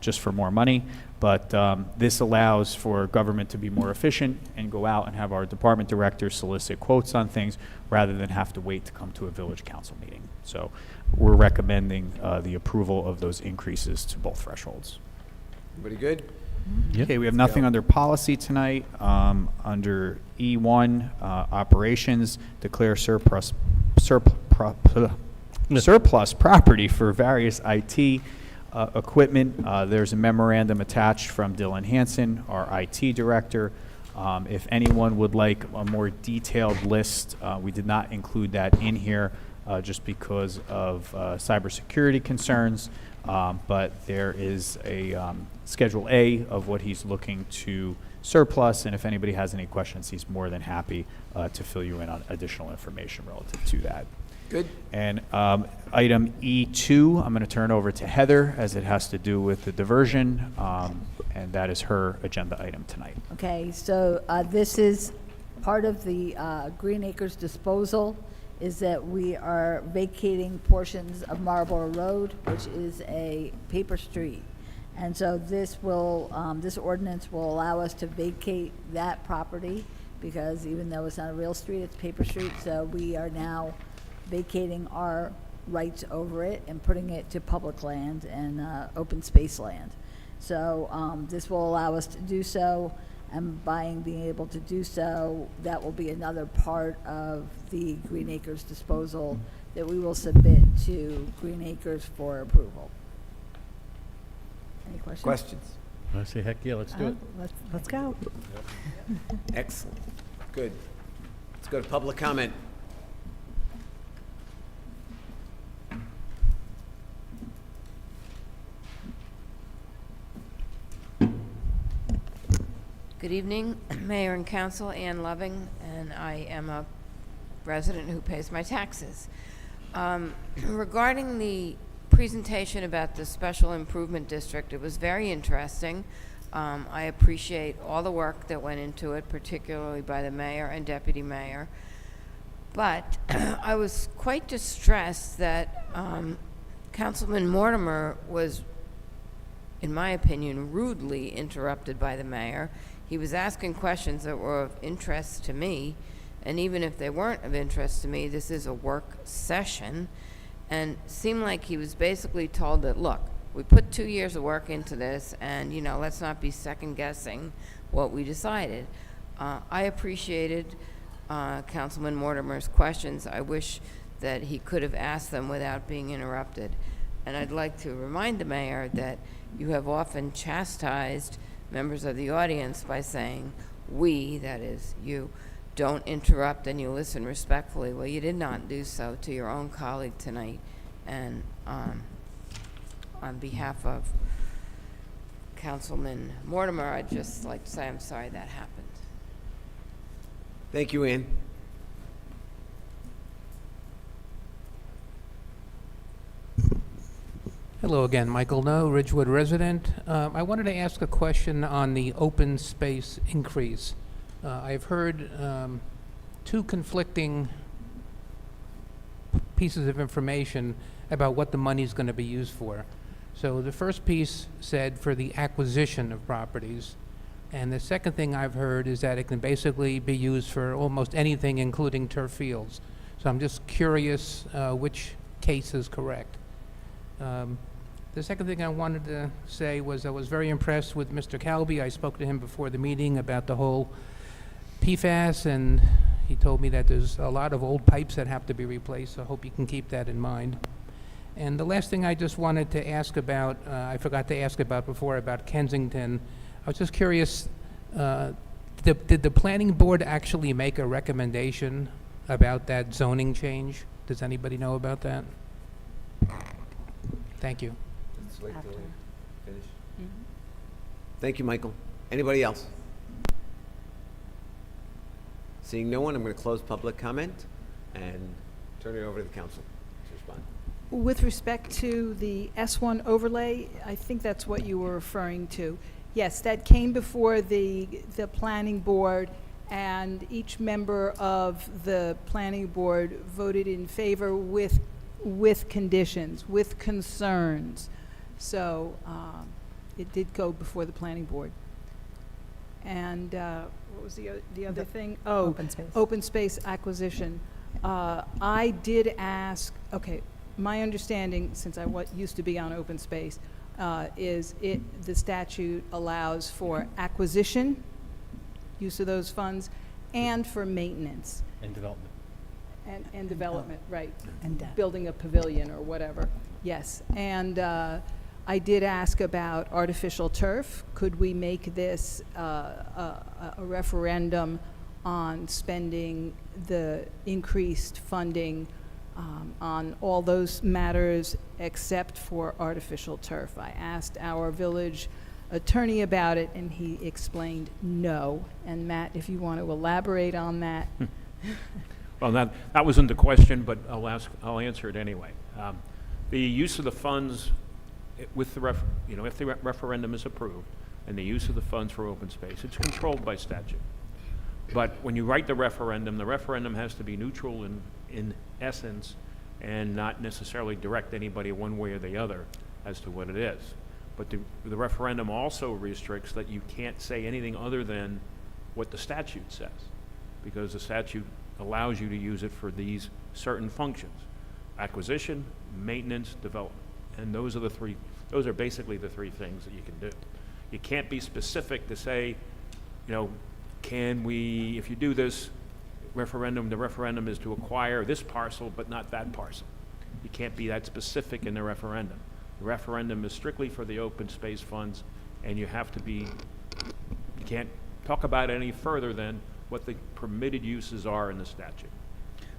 just for more money. But this allows for government to be more efficient and go out and have our department directors solicit quotes on things rather than have to wait to come to a village council meeting. So we're recommending the approval of those increases to both thresholds. Everybody good? Yep. Okay, we have nothing under policy tonight. Under E1, operations, declare surplus property for various IT equipment. There's a memorandum attached from Dylan Hansen, our IT director. If anyone would like a more detailed list, we did not include that in here just because of cybersecurity concerns. But there is a Schedule A of what he's looking to surplus, and if anybody has any questions, he's more than happy to fill you in on additional information relative to that. Good. And item E2, I'm going to turn over to Heather as it has to do with the diversion, and that is her agenda item tonight. Okay, so this is part of the Green Acres disposal, is that we are vacating portions of Marlborough Road, which is a paper street. And so this will, this ordinance will allow us to vacate that property, because even though it's not a real street, it's a paper street, so we are now vacating our rights over it and putting it to public land and open space land. So this will allow us to do so, and by being able to do so, that will be another part of the Green Acres disposal that we will submit to Green Acres for approval. Any questions? Questions? I say, heck yeah, let's do it. Let's go. Excellent. Good. Let's go to public comment. Good evening, Mayor and Council. Ann Loving, and I am a resident who pays my taxes. Regarding the presentation about the Special Improvement District, it was very interesting. I appreciate all the work that went into it, particularly by the mayor and deputy mayor. But I was quite distressed that Councilman Mortimer was, in my opinion, rudely interrupted by the mayor. He was asking questions that were of interest to me, and even if they weren't of interest to me, this is a work session, and seemed like he was basically told that, look, we put 2 years of work into this, and, you know, let's not be second-guessing what we decided. I appreciated Councilman Mortimer's questions. I wish that he could have asked them without being interrupted. And I'd like to remind the mayor that you have often chastised members of the audience by saying, we, that is you, don't interrupt and you listen respectfully. Well, you did not do so to your own colleague tonight. And on behalf of Councilman Mortimer, I'd just like to say I'm sorry that happened. Thank you, Ann. Hello again, Michael No, Ridgewood resident. I wanted to ask a question on the open space increase. I've heard two conflicting pieces of information about what the money's going to be used for. So the first piece said for the acquisition of properties, and the second thing I've heard is that it can basically be used for almost anything, including turf fields. So I'm just curious which case is correct. The second thing I wanted to say was I was very impressed with Mr. Calby. I spoke to him before the meeting about the whole PFAS, and he told me that there's a lot of old pipes that have to be replaced, so I hope you can keep that in mind. And the last thing I just wanted to ask about, I forgot to ask about before, about Kensington. I was just curious, did the planning board actually make a recommendation about that zoning change? Does anybody know about that? Thank you. Let's wait till we finish. Thank you, Michael. Anybody else? Seeing no one, I'm going to close public comment and turn it over to the council to respond. With respect to the S1 overlay, I think that's what you were referring to. Yes, that came before the planning board, and each member of the planning board voted in favor with conditions, with concerns. So it did go before the planning board. And what was the other thing? Oh, open space. Open space acquisition. I did ask, okay, my understanding, since I used to be on open space, is the statute allows for acquisition, use of those funds, and for maintenance. And development. And development, right. And debt. Building a pavilion or whatever, yes. And I did ask about artificial turf. Could we make this a referendum on spending the increased funding on all those matters except for artificial turf? I asked our village attorney about it, and he explained no. And Matt, if you want to elaborate on that. Well, that wasn't the question, but I'll answer it anyway. The use of the funds with the if the referendum is approved, and the use of the funds for open space, it's controlled by statute. But when you write the referendum has to be neutral in essence, and not necessarily direct anybody one way or the other as to what it is. But the referendum also restricts that you can't say anything other than what the statute says, because the statute allows you to use it for these certain functions: acquisition, maintenance, development. And those are basically the three things that you can do. You can't be specific to say, if you do this referendum, the referendum is to acquire this parcel but not that parcel. You can't be that specific in the referendum. The referendum is strictly for the open space funds, and you can't talk about it any further than what the permitted uses are in the statute.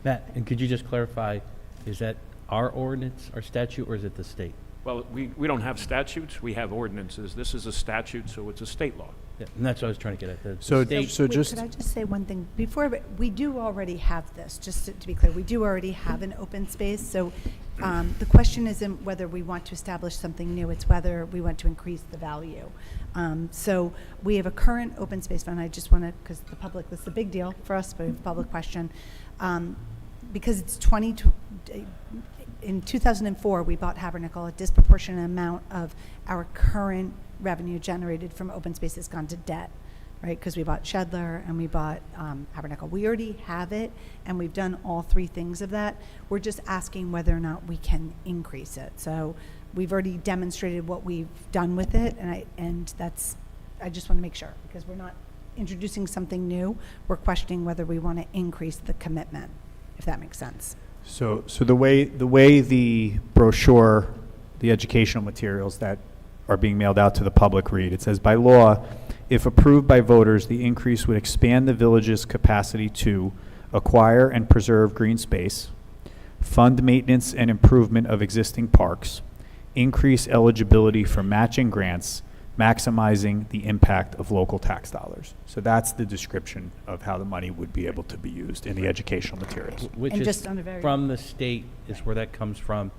Matt, and could you just clarify, is that our ordinance, our statute, or is it the state? Well, we don't have statutes, we have ordinances. This is a statute, so it's a state law. Yeah, and that's what I was trying to get at. The So state, so Wait, just could I just say one thing before? We do already have this, just to be clear. We do already have an open space. So the question isn't whether we want to establish something new. It's whether we want to increase the value. So we have a current open space fund. I just want to, because the public, this is a big deal for us, but we have a public question. Because it's in 2004, we bought Habernickel. A disproportionate amount of our current revenue generated from open space has gone to debt, right? Because we bought Shedler and we bought Habernickel. We already have it, and we've done all three things of that. We're just asking whether or not we can increase it. So we've already demonstrated what we've done with it, and I just want to make sure, because we're not introducing something new. We're questioning whether we want to increase the commitment, if that makes sense. So the way the brochure, the educational materials that are being mailed out to the public read, it says, by law, if approved by voters, the increase would expand the village's capacity to acquire and preserve green space, fund maintenance and improvement of existing parks, increase eligibility for matching grants, maximizing the impact of local tax dollars. So that's the description of how the money would be able to be used in the educational materials. which And is just on a very- from the state is where that comes from.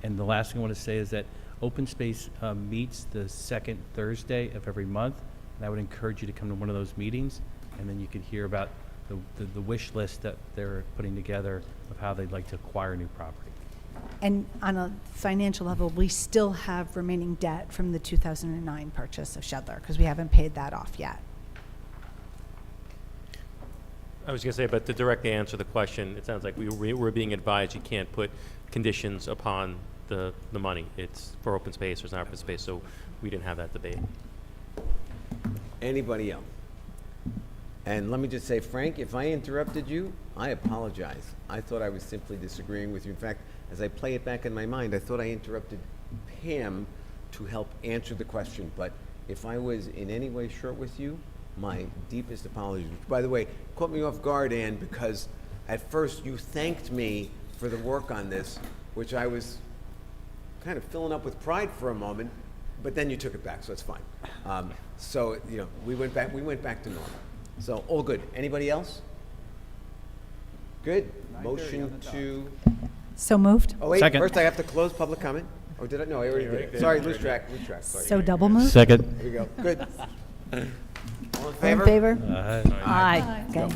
And the last thing I want to say is that Open Space meets the second Thursday of every month, and I would encourage you to come to one of those meetings, and then you could hear about the wish list that they're putting together of how they'd like to acquire new property. And on a financial level, we still have remaining debt from the 2009 purchase of Shedler, because we haven't paid that off yet. I was going to say, but to directly answer the question, it sounds like we're being advised you can't put conditions upon the money. It's for open space or it's not open space, so we didn't have that debate. Anybody else? And let me just say, Frank, if I interrupted you, I apologize. I thought I was simply disagreeing with you. In fact, as I play it back in my mind, I thought I interrupted Pam to help answer the question. But if I was in any way short with you, my deepest apologies. Which, by the way, caught me off guard, Ann, because at first you thanked me for the work on this, which I was kind of filling up with pride for a moment, but then you took it back, so it's fine. So, you know, we went back to normal. So, all good. Anybody else? Good. Motion to... So moved? Oh, wait, Second. first I have to close public comment? Or did I? No, I already did it. Sorry, lose track, sorry. So double moved? Second. Here we go. Good. All in All in favor? favor? Aye. Aye. Okay.